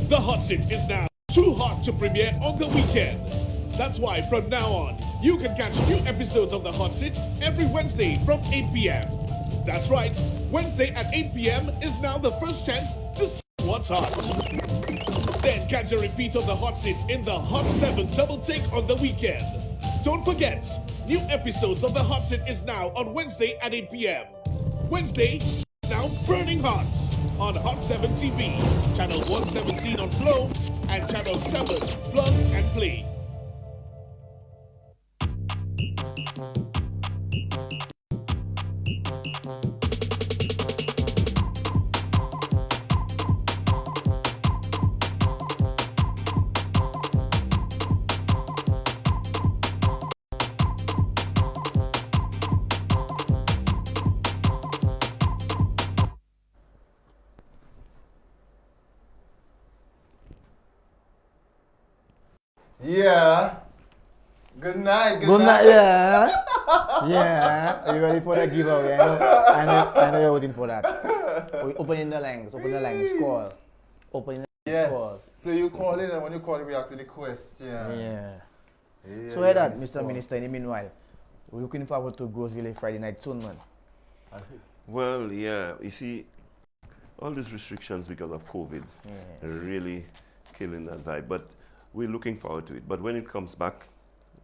The Hot Sit is now too hot to premiere on the weekend. That's why from now on, you can catch new episodes of The Hot Sit every Wednesday from 8 p.m. That's right, Wednesday at 8 p.m. is now the first chance to see what's hot. Then catch a repeat of The Hot Sit in the Hot 7 Double Take on the weekend. Don't forget, new episodes of The Hot Sit is now on Wednesday at 8 p.m. Wednesday, now burning hot on Hot 7 TV, Channel 117 on Flow, and Channel 7 Plug and Play. Yeah. Good night. Good night, yeah. Yeah. Are you ready for the giveaway? I know you're waiting for that. Opening the lines. Open the lines. Call. Opening the lines. Yes. Call. So you call in, and when you call in, we ask you the question. Yeah. Yeah, So hear that, this Mr. one. Minister, in the meanwhile, we're looking forward to Grossville Friday night soon, man. Well, yeah, you see, all these restrictions because of COVID are really killing that vibe. But we're looking forward to it. But when it comes back,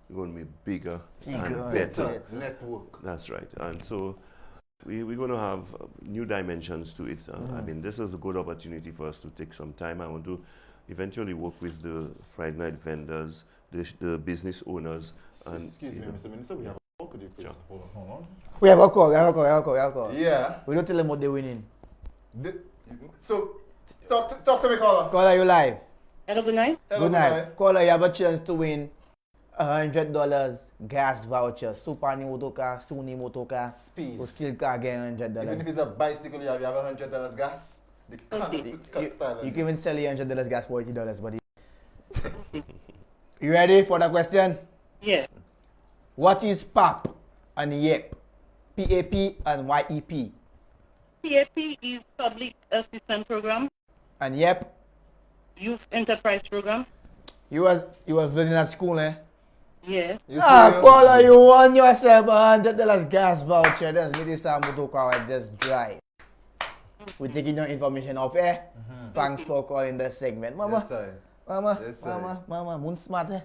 it's going to be bigger and better. Network. That's right. And so we're going to have new dimensions to it. I mean, this is a good opportunity for us to take some time. I want to eventually work with the Friday night vendors, the business owners. And Excuse me, Mr. Minister, we have a call. Could you please hold on? We have a call. Yeah. We don't tell them what they're winning. So, talk to me, caller. Caller, you live. Hello, good night. Hello, Good night. Caller, you have a chance to win $100 gas voucher. Super new motor car, Sony motor car. Speed. You still can get $100. Even if it's a bicycle, you have $100 gas. You can even sell $100 gas for $80, buddy. You ready for the question? Yeah. What is PAP and YEP? PAP and YEP. PAP is Public Assistance Program, And YEP? Youth Enterprise Program. You was learning at school, eh? Yeah. Caller, you won yourself $100 gas voucher. That's me this time motor car just drive. We're taking your information off air. Thanks for calling the segment. Mama. Yes, sir. Mama, Yes, sir. Mama, moon smart, eh?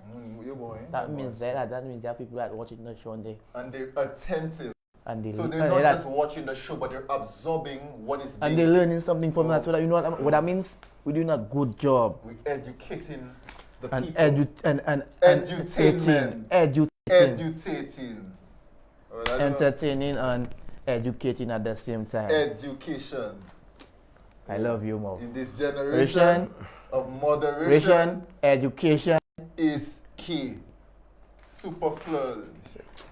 You boy. That means that means there are people that watching the show And they're attentive. and they So they're not just watching the show, but they're absorbing what is being and they're learning something from that. So that you know what that means? We're doing a good job. We're educating the And people. edutainment. Edutating. Well, I don't know. Entertaining and educating at the same time. Education. I love you, Mo. In this generation of moderation Ration, education. is key. Super flood.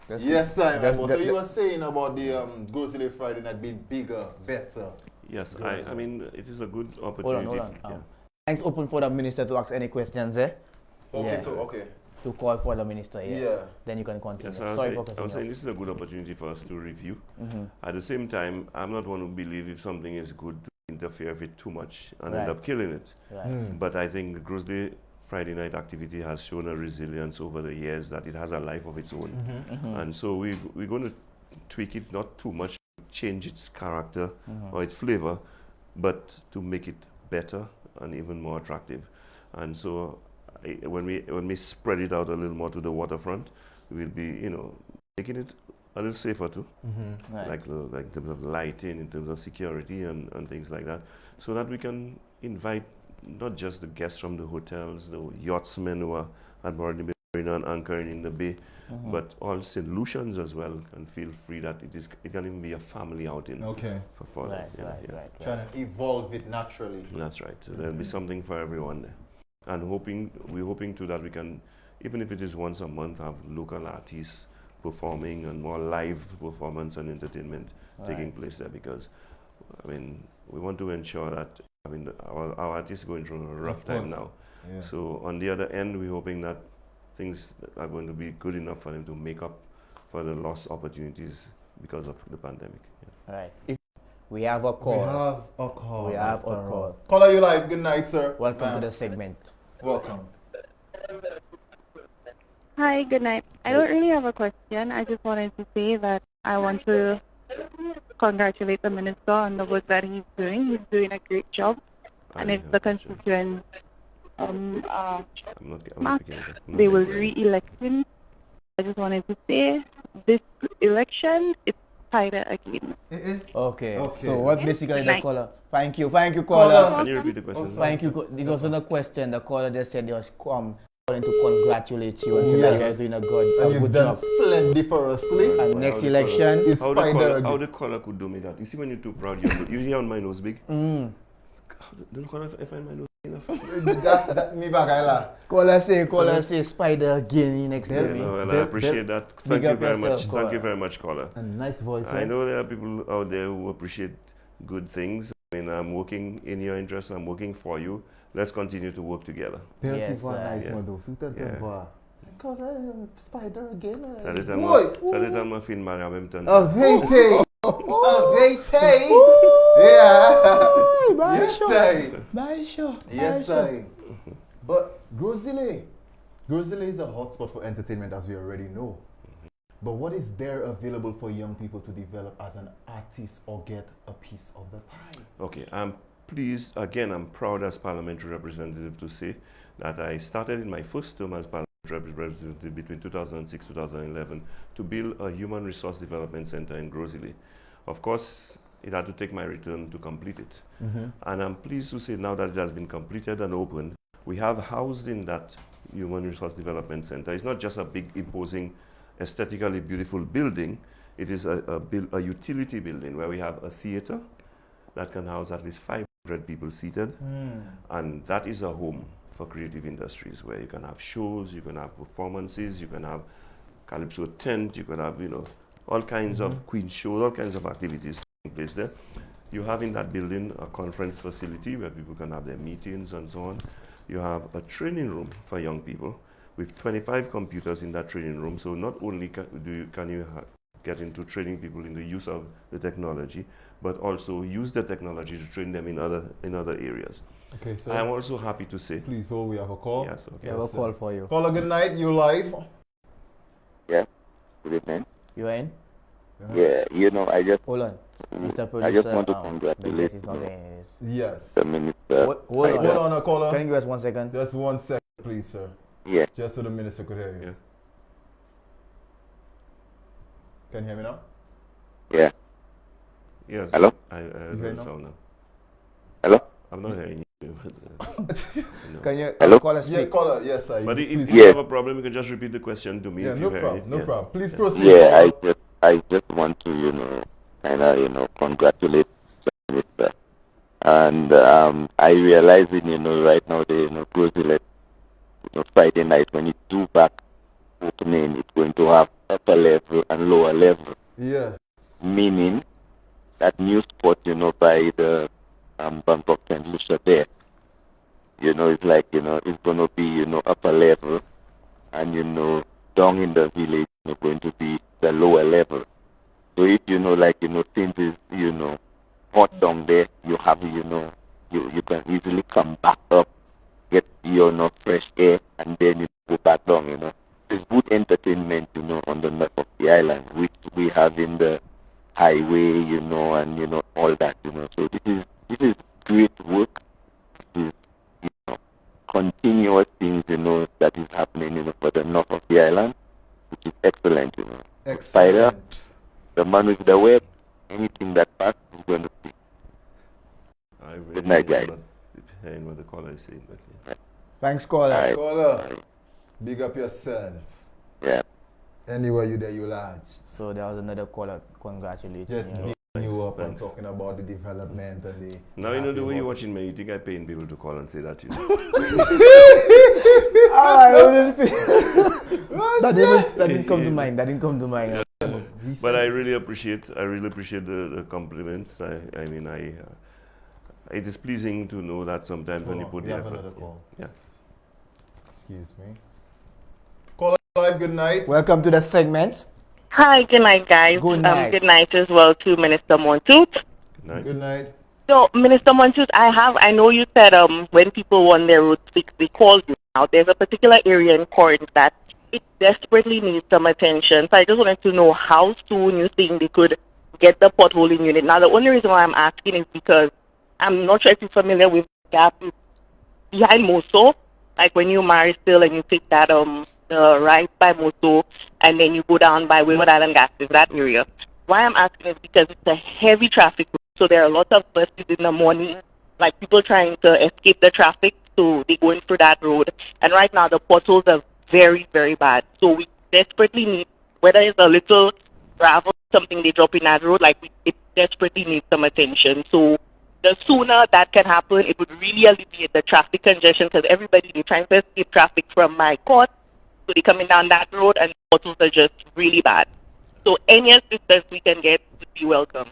That's Yes, Simon. that's- So that- you were saying about the Grocery Friday night being bigger, better. Yes, I mean, it is a good Hold opportunity. on. Yeah. Thanks open for the minister to ask any questions, eh? Okay, Yeah. so, okay. To call for the minister, yeah. Yeah. Then you can continue. Yes, Sorry for I cutting was you saying off. this is a good opportunity for us to review. Mhm. At the same time, I'm not one who believe if something is good to interfere with it too much and end Right. up killing it. Right. But I think the Grocery Friday night activity has shown a resilience over the years that it has a life of its own. And so we're going to tweak it not too much, change its character or its flavor, but to make it better and even more attractive. And so when we spread it out a little more to the waterfront, we'll be, making it a little safer too, Right. like in terms of lighting, in terms of security and things like that, so that we can invite not just the guests from the hotels, the yachtsmen who are at Marine and anchoring in the bay, but all St. Lucians as well can feel free that it can even be a family outing. Okay. For Right, them. right. Trying to evolve it naturally. That's right. So there'll be something for everyone there. And we're hoping too that we can, even if it is once a month, have local artists performing and more live performance and entertainment taking place there, because, I mean, we want to ensure that, I mean, our artists are going through a rough time now. Yeah. So on the other end, we're hoping that things are going to be good enough for them to make up for the lost opportunities because of the pandemic. Right. We have a call. We have a call. We have after a all. call. Caller, you live. Good night, sir. Welcome Ma'am. to the segment. Welcome. Hi, good night. I don't really have a question. I just wanted to say that I want to congratulate the minister on the work that he's doing. He's doing a great job. And if the constituents they will re-elect him, I just wanted to say this election it's tighter again. Okay. Okay. So what basically the Night. caller? Thank you, caller. Can you repeat the question? Thank you. It wasn't a question. The caller just said he was calling to congratulate you and say that you are doing a And good you've done job. splendiferously. And next election is How spider. the caller could do me that? You see, when you're too proud, you hear on my nose big. Mm. Don't the caller find my nose big enough? that me back, Ayla. Caller say spider again next to me. Well, I appreciate that. Big Thank you up very much. yourself, Thank you caller. very much, caller. A nice voice. I know there are people out there who appreciate good things. I mean, I'm working in your interest. I'm working for you. Let's continue to work together. Yes, nice, yeah. man, though. Yeah. God, spider again. Ça dépend de film Mariamton. Vete! Vete! Yeah! Yes, I. Bye, show. Yes, I. But Grocery is a hotspot for entertainment, as we already know. But what is there available for young people to develop as an artist or get a piece of the pie? Okay, I'm pleased, again, I'm proud as parliamentary representative to say that I started in my first term as parliamentary representative between 2006-2011 to build a human resource development center in Grosley. Of course, it had to take my return to complete it. And I'm pleased to say now that it has been completed and opened, we have housed in that human resource development center. It's not just a big, imposing, aesthetically beautiful building. It is a utility building where we have a theater that can house at least 500 people seated. And that is a home for creative industries where you can have shows, you can have performances, you can have calypso tent, you can have, all kinds of queen shows, all kinds of activities taking place there. You have in that building a conference facility where people can have their meetings and so on. You have a training room for young people with 25 computers in that training room. So not only can you get into training people in the use of the technology, but also use the technology to train them in other areas. Okay, so I am also happy to say. Please hold, we have a call. Yes, okay. We have a call for you. Caller, good night, you live. Yeah, good evening. You are in? Yeah, I just... Hold on. Mr. Producer, I just want to the congratulate guest is not there. Yes. the minister. Hold on, caller. Can you give us 1 second? Just 1 second, please, sir. Yeah. Just so the minister could hear you. Yeah. Can you hear me now? Yeah. Yes. Hello? I You heard hear the now? sound now. Hello? I'm not hearing you. Can you Hello? call us? Yeah, caller, yes, sir. But if Please. you have a problem, you can just repeat the question to me. Yeah, if no you heard problem, it. no Yeah. problem. Please proceed. Yeah, I just want to, congratulate the minister. And I realize right now the Grosley, Friday night when it's due back opening, it's going to have upper level and lower level. Yeah. Meaning that new spot, by the Bank of St. Lucia there, it's like, it's going to be, upper level, and, down in the village, going to be the lower level. So if, things is, hot down there, you have, you can easily come back up, get, fresh air, and then you go back down, There's good entertainment, on the north of the island, which we have in the highway, and, all that, So this is great work. This is, continuous things, that is happening, for the north of the island, which is excellent, Excellent. Spider, the man with the web, anything that passes is going to see. Good night, guys. Hearing what the caller is saying. Thanks, caller. Caller, big up yourself. Yeah. Anywhere you there, you lads. So there was another caller. Congratulations. Just big you up and talking about the development and the. Now you know the way you're watching me. You think I paying people to call and say that, That didn't come to mind. That didn't come to mind. But I really appreciate the compliments. It is pleasing to know that sometimes when you put the effort. Another call. Yeah. Excuse me. Caller 5, good night. Welcome to the segment. Hi, good night, guys. Good night. Good night as well to Minister Montoot. Good night. Good night. So, Minister Montoot, I know you said when people want their road fixed, they call you. Now, there's a particular area in Corinth that it desperately needs some attention. So I just wanted to know how soon you think they could get the potholing unit. Now, the only reason why I'm asking is because I'm not sure if you're familiar with the gap behind Moso, like when you marry still and you take that the right by Moso and then you go down by Wayward Island Gas, that area. Why I'm asking is because it's a heavy traffic route, so there are a lot of buses in the morning, like people trying to escape the traffic, so they going through that road. And right now the potholes are very, very bad. So we desperately need, whether it's a little gravel, something they drop in that road, it desperately needs some attention. So the sooner that can happen, it would really alleviate the traffic congestion because everybody, they're trying to escape traffic from my court, so they're coming down that road and the potholes are just really bad. So any assistance we can get would be welcome.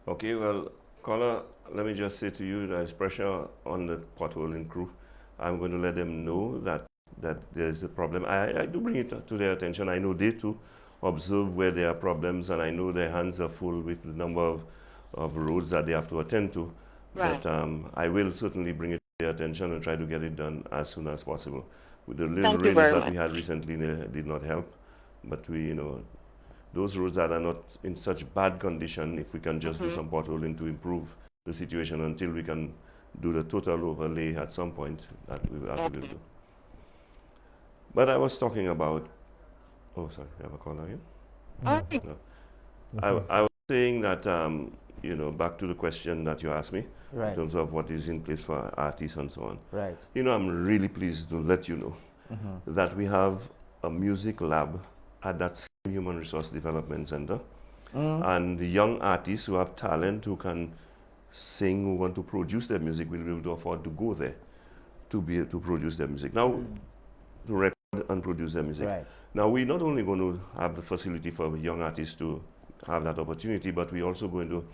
Okay, well, caller, let me just say to you, there's pressure on the potholing crew. I'm going to let them know that there's a problem. I do bring it to their attention. I know they too observe where there are problems, and I know their hands are full with the number of roads that they have to attend to. Right. But I will certainly bring it to their attention and try to get it done as soon as possible. With the little rains that we had recently, did not help. But those roads that are not in such bad condition, if we can just do some potholing to improve the situation until we can do the total overlay at some point, that we will do. But I was talking about, oh sorry, you have a caller here? No. I was saying that, back to the question that you asked me, right, in terms of what is in place for artists and so on. Right. I'm really pleased to let you know that we have a music lab at that same Human Resource Development Center. And the young artists who have talent, who can sing, who want to produce their music, will be able to afford to go there to be able to produce their music. Now, to record and produce their music. Right. Now, we're not only going to have the facility for young artists to have that opportunity, but we're also going to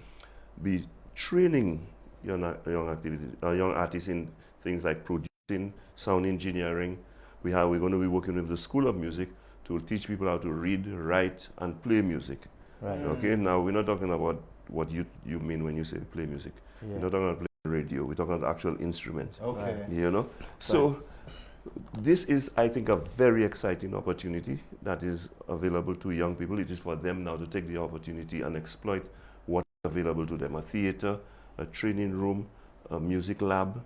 be training young artists in things like producing, sound engineering. We're going to be working with the School of Music to teach people how to read, write, and play music. Right. Okay, now we're not talking about what you mean when you say play music. Yeah. We're not talking about play radio, we're talking about actual instrument. Okay. So this is, I think, a very exciting opportunity that is available to young people. It is for them now to take the opportunity and exploit what's available to them. A theater, a training room, a music lab,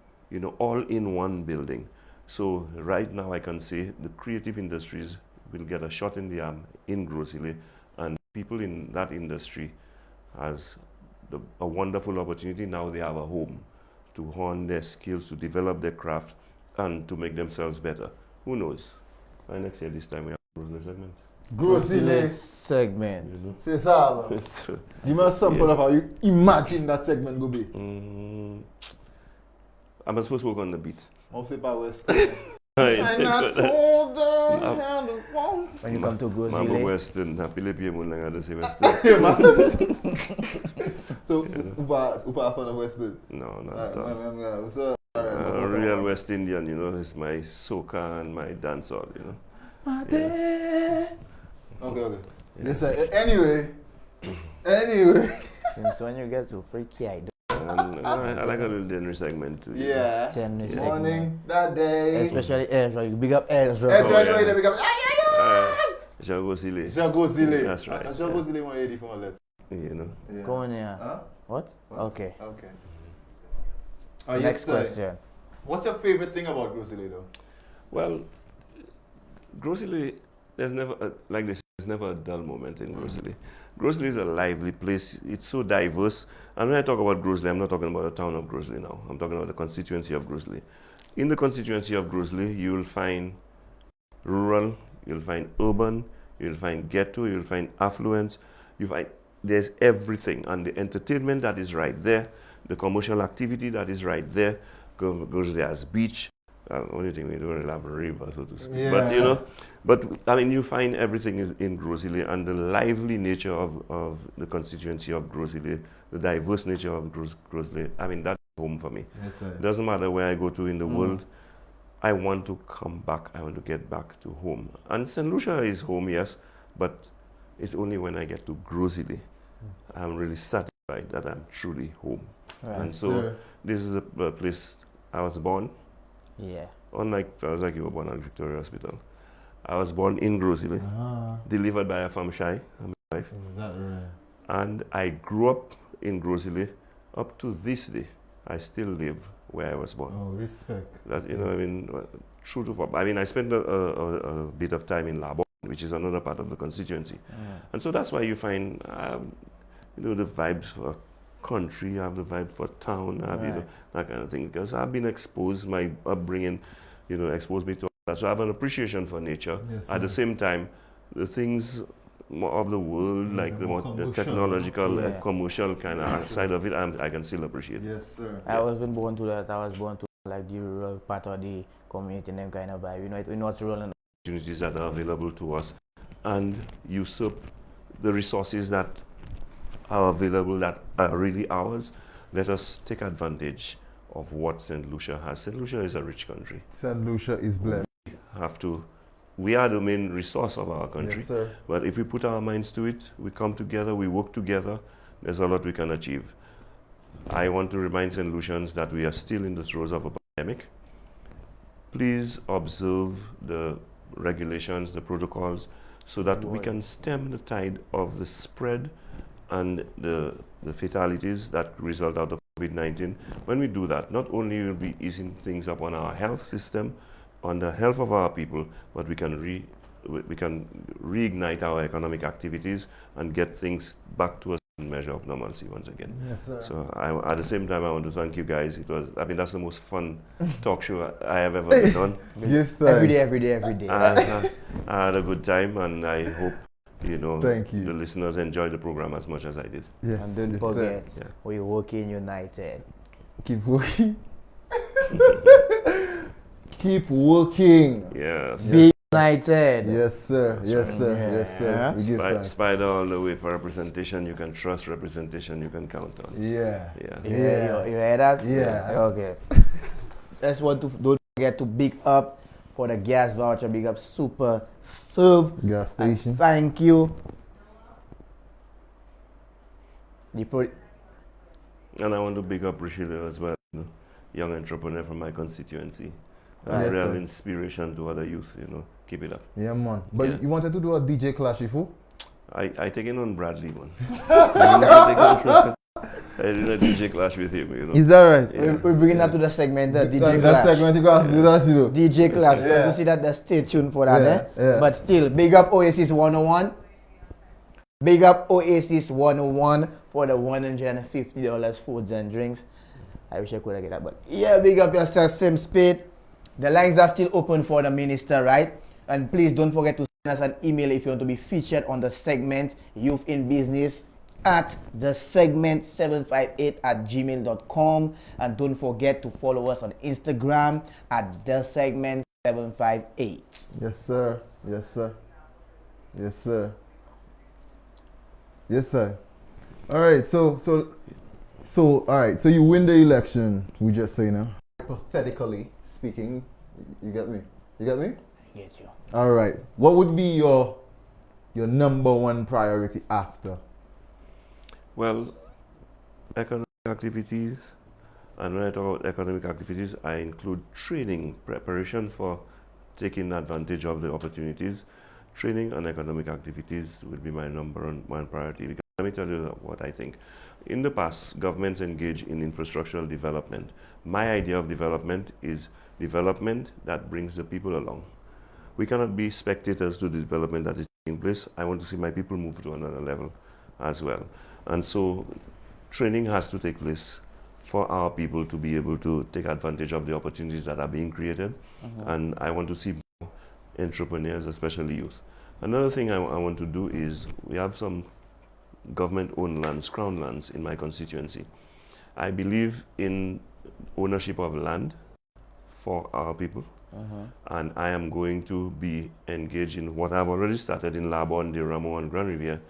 all in one building. So right now I can say the creative industries will get a shot in the arm in Grosile, and people in that industry has a wonderful opportunity. Now they have a home to hone their skills, to develop their craft, and to make themselves better. Who knows? By next year this time we have a Grosile segment. Grosile segment. Say Sal. Give me a sample of how you imagine that segment go be. I'm supposed to work on the beat. I'm saying by West. I'm not told When you come to Mambo Grosse Western, happy pay mo lang ada si Western. So, Upa a fan of Western? No, not at all. So, Real West Indian, you know, is my soca and my dancehall, you know. Okay. Yes, sir. Anyway. Since when you get so freaky, I do. I like a little dinner segment too. Yeah. Morning, that day. Especially Ezra. You big up Ezra. Ezra, big up. Jago Zile. That's right. Jago Zile, my 80 for my left. You know. Go on here. Huh? What? Okay. Yes, Next question. What's your favorite thing about Grocery though? Well, Grocery, there's never, like this, there's never a dull moment in Grocery. Grocery is a lively place. It's so diverse. And when I talk about Grocery, I'm not talking about the town of Grocery now. I'm talking about the constituency of Grocery. In the constituency of Grocery, you'll find rural, you'll find urban, you'll find ghetto, you'll find affluence, there's everything. And the entertainment that is right there, the commercial activity that is right there, Grocery has beach. Only thing we don't really have a river, so to speak. Yeah. But I mean, you find everything is in Grocery, and the lively nature of the constituency of Grocery, the diverse nature of Grocery, I mean, that's home for me. Yes, sir. It doesn't matter where I go to in the world, I want to come back, I want to get back to home. And St. Lucia is home, yes, but it's only when I get to Grocery, I'm really satisfied that I'm truly home. Right. And so this is a place I was born. Yeah. Unlike, I was like you were born at Victoria Hospital. I was born in Grocery, delivered by a farm shy, my wife. Is that right? And I grew up in Grocery up to this day. I still live where I was born. Oh, respect. That, you know, I mean, true to form. I mean, I spent a bit of time in Labon, which is another part of the constituency. And so that's why you find, you know, the vibes for country, I have the vibe for town, I have, you know, that kind of thing. Because I've been exposed, my upbringing, you know, exposed me to that. So I have an appreciation for nature. Yes, at the same time, the things of the world, like the technological, commercial kind of side of it, I can still appreciate. Yes, sir. I wasn't born to that. I was born to like the rural part of the community and them kind of vibe. You know what's rural and opportunities that are available to us, and usurp the resources that are available that are really ours. Let us take advantage of what St. Lucia has. St. Lucia is a rich country. St. Lucia is blessed. We are the main resource of our country. Yes, sir. But if we put our minds to it, we come together, we work together, there's a lot we can achieve. I want to remind St. Lucians that we are still in the throes of a pandemic. Please observe the regulations, the protocols, so that we can stem the tide of the spread and the fatalities that result out of COVID-19. When we do that, not only will we be easing things up on our health system, on the health of our people, but we can reignite our economic activities and get things back to a certain measure of normalcy once again. Yes, sir. So at the same time, I want to thank you guys. I mean, that's the most fun talk show I have ever been on. Yes, every day. I had a good time, and I hope, you know, thank you. The listeners enjoy the program as much as I did. Yes, and don't forget, we're working united. Keep working. Keep working. Yes. Be united. Yes, sir. Yes, sir. Yeah. Yes, sir. We give thanks. Spider all the way for representation. You can trust representation. You can count on. Yeah. You hear that? Yeah. Okay. Don't forget to big up for the gas voucher. Big up Super Serve. Gas station. And thank you. And I want to big up Richelieu as well. You know, young entrepreneur from my constituency. Yes, real sir. Inspiration to other youth, you know. Keep it up. Yeah, man. But you wanted to do a DJ clash with who? I taken on Bradley, man. I did a DJ clash with him, you know. Is that right? Yeah. We're bringing that to the segment, the DJ clash. That segment, you got to do that, you know. DJ clash. You see that, stay tuned for that, Yeah. But still, big up Oasis 101. Big up Oasis 101 for the $150 foods and drinks. I wish I could have get that, but yeah, big up yourself, Sim Spade. The lines are still open for the minister, right? And please don't forget to send us an email if you want to be featured on the segment Youth in Business at thesegment758@gmail.com. And don't forget to follow us on Instagram at thesegment 758. Yes, sir. Yes, sir. Yes, sir. Yes, sir. All right. All right. So you win the election. We just say now. Hypothetically speaking, you get me. You get me? I get you. All right. What would be your number one priority after? Well, economic activities, and when I talk about economic activities, I include training, preparation for taking advantage of the opportunities. Training and economic activities will be my number one priority. Because let me tell you what I think. In the past, governments engage in infrastructural development. My idea of development is development that brings the people along. We cannot be spectators to the development that is taking place. I want to see my people move to another level as well. And so training has to take place for our people to be able to take advantage of the opportunities that are being created. And I want to see more entrepreneurs, especially youth. Another thing I want to do is, we have some government-owned lands, crown lands in my constituency. I believe in ownership of land for our people. And I am going to be engaged in what I've already started in Labon, Dhirv, and Grand Riviere,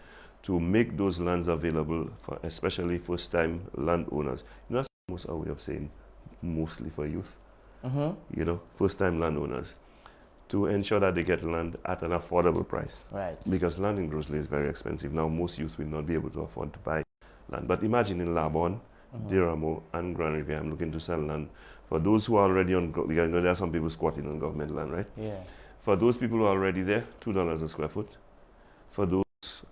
to make those lands available for especially first-time landowners. You know, that's almost a way of saying mostly for youth. You know, first-time landowners, to ensure that they get land at an affordable price. Right. Because land in Grosley is very expensive. Now, most youth will not be able to afford to buy land. But imagine in Labon, Dhirv, and Grand Riviere, I'm looking to sell land. For those who are already on, because you know there are some people squatting on government land, right? Yeah. For those people who are already there, $2 a square foot. For those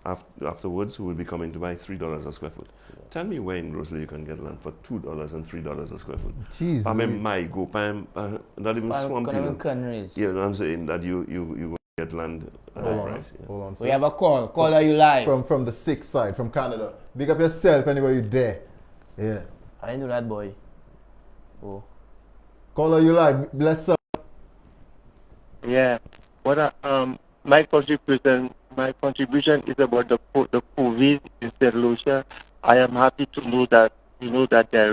afterwards who will be coming to buy $3 a square foot. Tell me where in Grosley you can get land for $2 and $3 a square foot. Jeez. Not even swamp even. Countries. Yeah, I'm saying that you get land at that price. Yeah. Hold on. We have a call. Caller, you live. From the 6th side, from Canada. Big up yourself anywhere you there. Yeah. I didn't know that, boy. Oh. Caller, you live. Bless up. Yeah. What my contribution is about the COVID in St. Lucia. I am happy to know that they're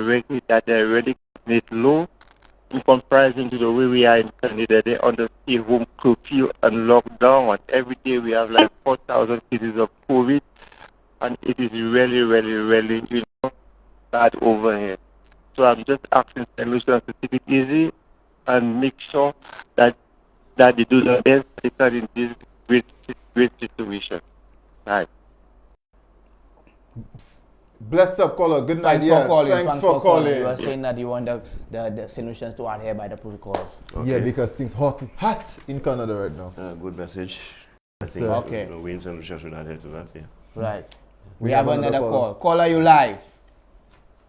already made low in comparison to the way we are in Canada. They're on the stay home curfew and lockdown, and every day we have like 4,000 cases of COVID, and it is really, really, really bad over here. So I'm just asking St. Lucia to take it easy and make sure that they do the best they can in this great situation. Right. Bless up, caller. Good night. Thanks for calling. Thanks for calling. You were saying that you want the solutions to adhere by the protocols. Yeah, because things hot in Canada right now. Good message. I Yes, think sir. Okay. we in St. Lucia should adhere to that. Yeah. Right. We have another call. Caller, you live.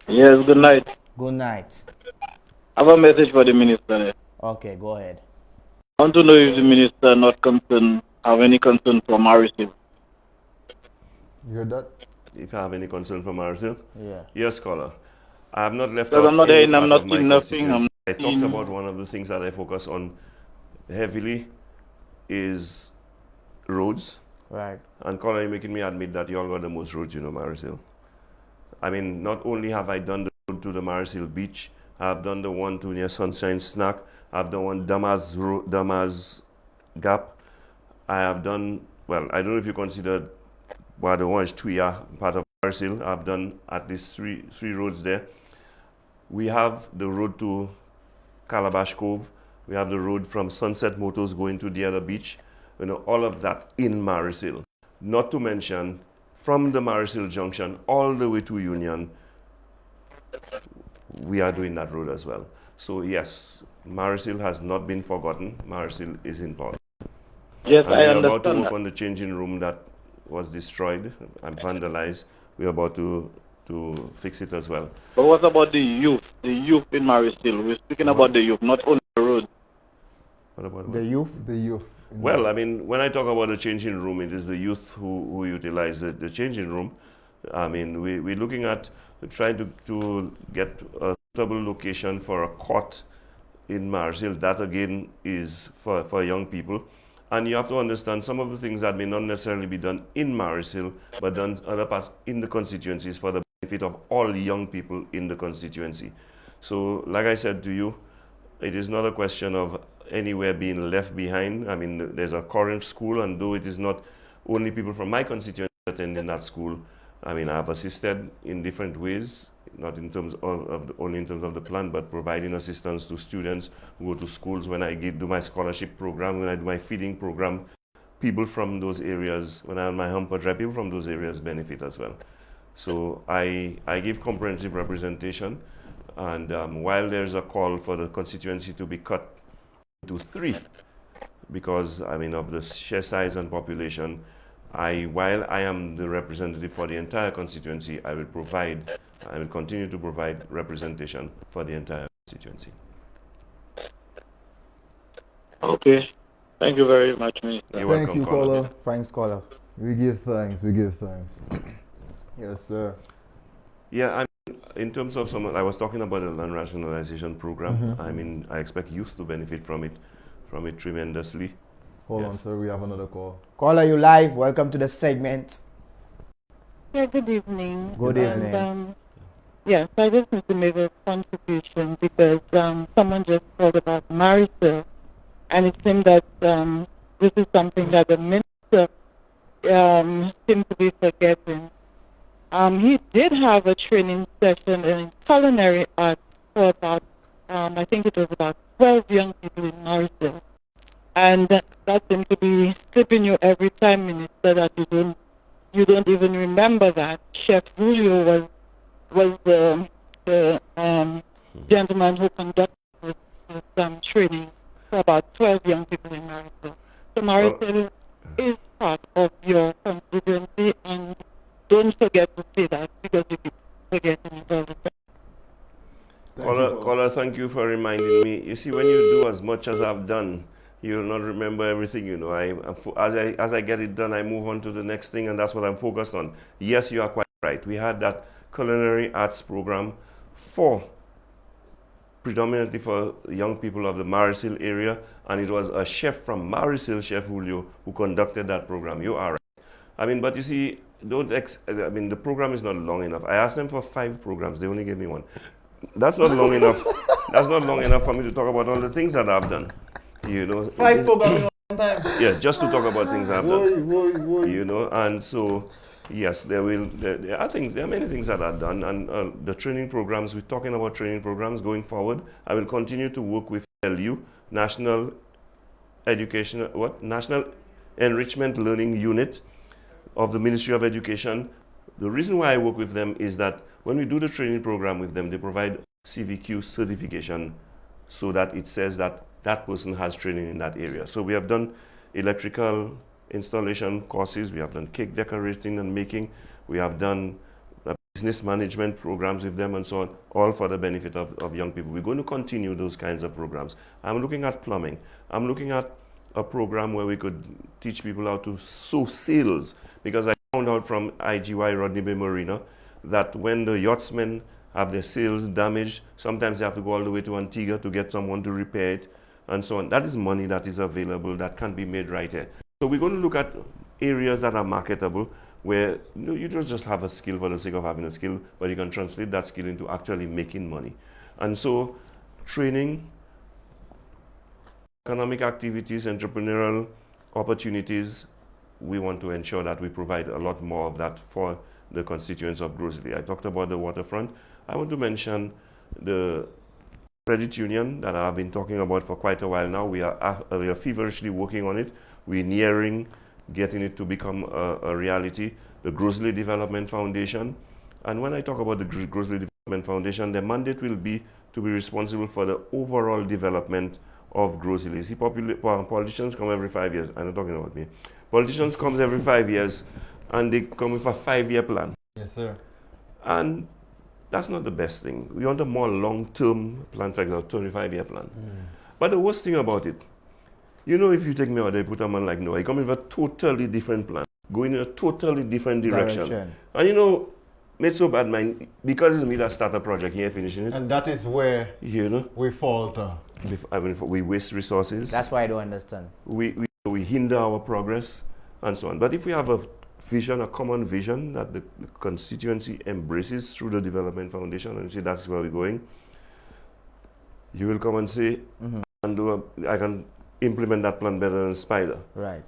Yes, good night. Good night. I have a message for the minister. Okay, go ahead. I want to know if the minister have any concern for Marisol. You heard that? If I have any concern for Marisol? Yeah. Yes, caller. I have not left Because out I'm not any in, I'm part not of my in nothing. constituency. I'm I talked about one of the things that I focus on heavily is roads. Right. And caller, you're making me admit that you all got the most roads, Marisol. I mean, not only have I done the road to the Marisol Beach, I've done the one to near Sunshine Snack, I've done one Damas Gap. I have done, well, I don't know if you consider the one is Tuya, part of Marisol. I've done at least three roads there. We have the road to Calabash Cove. We have the road from Sunset Motors going to the other beach. All of that in Marisol. Not to mention, from the Marisol Junction all the way to Union, we are doing that road as well. So yes, Marisol has not been forgotten. Marisol is involved. Yes, and I we are understand about to work that. on the changing room that was destroyed and vandalized. We are about to fix it as well. But what about the youth? The youth in Marisol. We're speaking about the youth, not only the road. What about the youth? The youth. Well, I mean, when I talk about the changing room, it is the youth who utilize the changing room. I mean, we're looking at trying to get a suitable location for a court in Marisol. That again is for young people. And you have to understand some of the things that may not necessarily be done in Marisol, but done other parts in the constituencies for the benefit of all young people in the constituency. So, like I said to you, it is not a question of anywhere being left behind. I mean, there's a current school, and though it is not only people from my constituency attending that school, I mean, I've assisted in different ways, not in terms of only in terms of the plan, but providing assistance to students who go to schools. When I do my scholarship program, when I do my feeding program, people from those areas, when I have my hamper drive, people from those areas benefit as well. So I give comprehensive representation, and while there's a call for the constituency to be cut to 3, because I mean of the sheer size and population, while I am the representative for the entire constituency, I will continue to provide representation for the entire constituency. Okay. Thank you very much, Minister. You're welcome, Thank you, caller. Thanks, caller. We give thanks. We give thanks. Yes, sir. Yeah, in terms of I was talking about the land rationalization program. Mhm. I mean, I expect youth to benefit from it tremendously. Hold on, sir. We have another call. Caller, you live. Welcome to the segment. Yeah, good evening. Good evening. Yes, I just need to make a contribution because someone just talked about Marisol, and it seems that this is something that the minister seems to be forgetting. He did have a training session in culinary arts for about, I think it was about 12 young people in Marisol. And that seems to be slipping you every time, Minister, that you don't even remember that. Chef Julio was the gentleman who conducted this training for about 12 young people in Marisol. So Marisol is part of your constituency, and don't forget to say that because you keep forgetting it all the time. Caller, thank you for reminding me. You see, when you do as much as I've done, you will not remember everything, you know. As I get it done, I move on to the next thing, and that's what I'm focused on. Yes, you are quite right. We had that culinary arts program predominantly for young people of the Marisol area, and it was a chef from Marisol, Chef Julio, who conducted that program. You are right. I mean, but you see, the program is not long enough. I asked them for 5 programs. They only gave me 1. That's not long enough. That's not long enough for me to talk about all the things that I've done. You know, 5 programs one time. Yeah, just to talk about things I've done. You know, and so yes, there are many things that are done, and the training programs. We're talking about training programs going forward. I will continue to work with LU, National Enrichment Learning Unit of the Ministry of Education. The reason why I work with them is that when we do the training program with them, they provide CVQ certification so that it says that that person has training in that area. So we have done electrical installation courses, we have done cake decorating and making, we have done business management programs with them and so on, all for the benefit of young people. We're going to continue those kinds of programs. I'm looking at plumbing. I'm looking at a program where we could teach people how to sew sails, because I found out from IGY Rodney Bay Marina that when the yachtsmen have their sails damaged, sometimes they have to go all the way to Antigua to get someone to repair it and so on. That is money that is available that can be made right here. So we're going to look at areas that are marketable, where you don't just have a skill for the sake of having a skill, but you can translate that skill into actually making money. And so training, economic activities, entrepreneurial opportunities, we want to ensure that we provide a lot more of that for the constituents of Grosley. I talked about the waterfront. I want to mention the credit union that I've been talking about for quite a while now. We are feverishly working on it. We're nearing getting it to become a reality. The Grosley Development Foundation. And when I talk about the Grosley Development Foundation, their mandate will be to be responsible for the overall development of Grosley. See, politicians come every 5 years. I'm not talking about me. Politicians come every 5 years, and they come with a 5-year plan. Yes, sir. And that's not the best thing. We want a more long-term plan, for example, 25-year plan. But the worst thing about it, you know, if you take me out there, put a man like Noah, he comes with a totally different plan, going in a totally different direction. And you know, made so bad mind, because it's me that start a project, he ain't finishing it. And that is where we falter. I mean, we waste resources. That's why I don't understand. We hinder our progress and so on. But if we have a vision, a common vision that the constituency embraces through the Development Foundation, and say that's where we're going, you will come and say, I can implement that plan better than Spider. Right.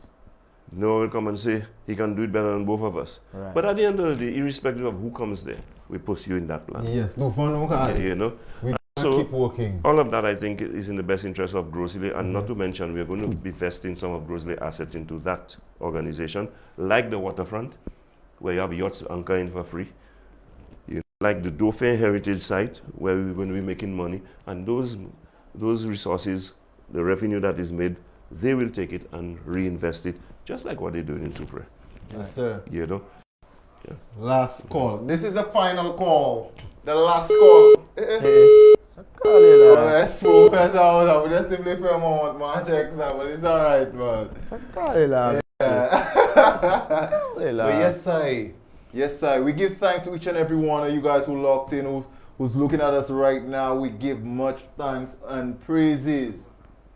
No one will come and say he can do it better than both of us. Right. But at the end of the day, irrespective of who comes there, we pursue in that plan. Yes, no fun, okay. You know. We So keep working. all of that, I think, is in the best interest of Grocery, and not to mention, we're going to be vesting some of Grocery assets into that organization, like the waterfront, where you have yachts anchoring for free. You know, like the Dauphin Heritage Site, where we're going to be making money, and those resources, the revenue that is made, they will take it and reinvest it, just like what they're doing in Supre. Yes, sir. You know? Yeah. Last call. This is the final call. The last call. Let's move us out. We just simply for a moment, man. Check that, but it's alright, man. But yes, I. We give thanks to each and every one of you guys who locked in, who's looking at us right now. We give much thanks and praises.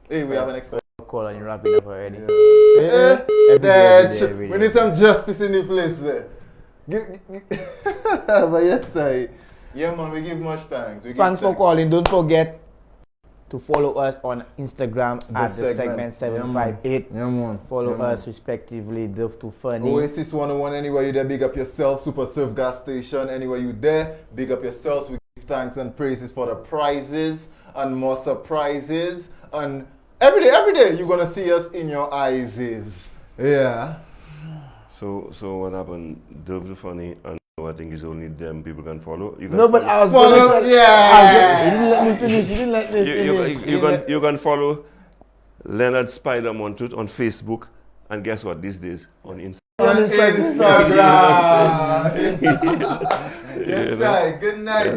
Hey, we have an expert call and you wrap it up already. We need some justice in the place there. But yes, I. Yeah, man, we give much thanks. Thanks for calling. Don't forget to follow us on Instagram at the segment 758. Yeah, man. Follow us respectively, Dhirv to Funny. Oasis 101, anywhere you there, big up yourself. Super Surf Gas Station, anywhere you there, big up yourselves. We give thanks and praises for the prizes and more surprises. And every day, you're going to see us in your eyes. Yeah. So what happened? Dhirv to Funny, and I think it's only them people can follow. You can no, but I was follow. Yeah. You didn't let me finish. You didn't let me finish. You can follow Leonard Spider Montut on Facebook, and guess what? These days on Instagram. On Instagram. Yes, sir. Good night.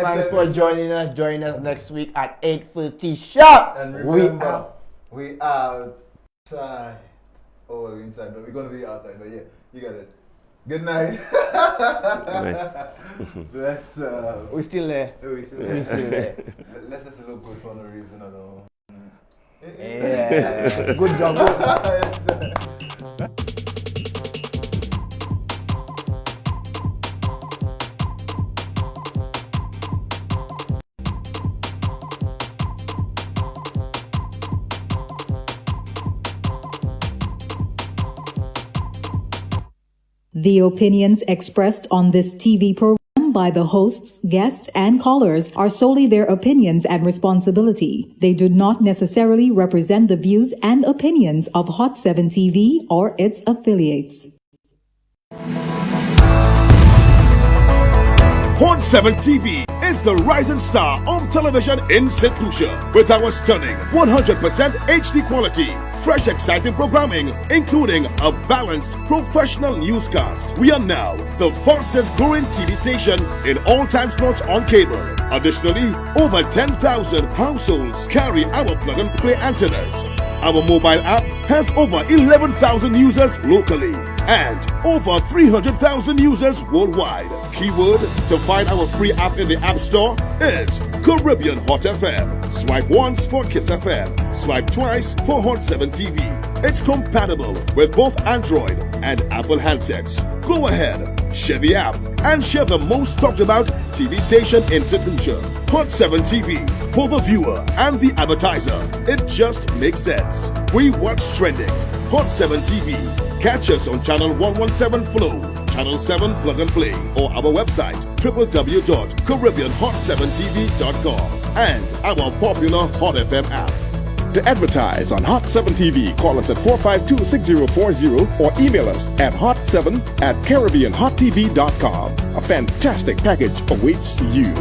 Thanks for joining us. Join us next week at 8:30 sharp. And remember, we outside. Oh, we're inside, but we're gonna be outside. But yeah, you got it. Good night. Bless. We're still there. We're still there. Let us look good for no reason at all. Yeah. Good job. The opinions expressed on this TV program by the hosts, guests, and callers are solely their opinions and responsibility. They do not necessarily represent the views and opinions of Hot 7 TV or its affiliates. Hot 7 TV is the rising star of television in St. Lucia with our stunning 100% HD quality, fresh exciting programming, including a balanced professional newscast. We are now the fastest growing TV station in all time slots on cable. Additionally, over 10,000 households carry our plug and play antennas. Our mobile app has over 11,000 users locally and over 300,000 users worldwide. Keyword to find our free app in the App Store is Caribbean Hot FM. Swipe once for Kiss FM. Swipe twice for Hot 7 TV. It's compatible with both Android and Apple handsets. Go ahead, share the app and share the most talked about TV station in St. Lucia. Hot 7 TV, for the viewer and the advertiser. It just makes sense. We watch trending. Hot 7 TV. Catch us on channel 117 Flow, channel 7 Plug and Play, or our website www.caribbeanhot7tv.com and our popular Hot FM app. To advertise on Hot 7 TV, call us at 452-6040 or email us at hot7@caribbeanhottv.com. A fantastic package awaits you.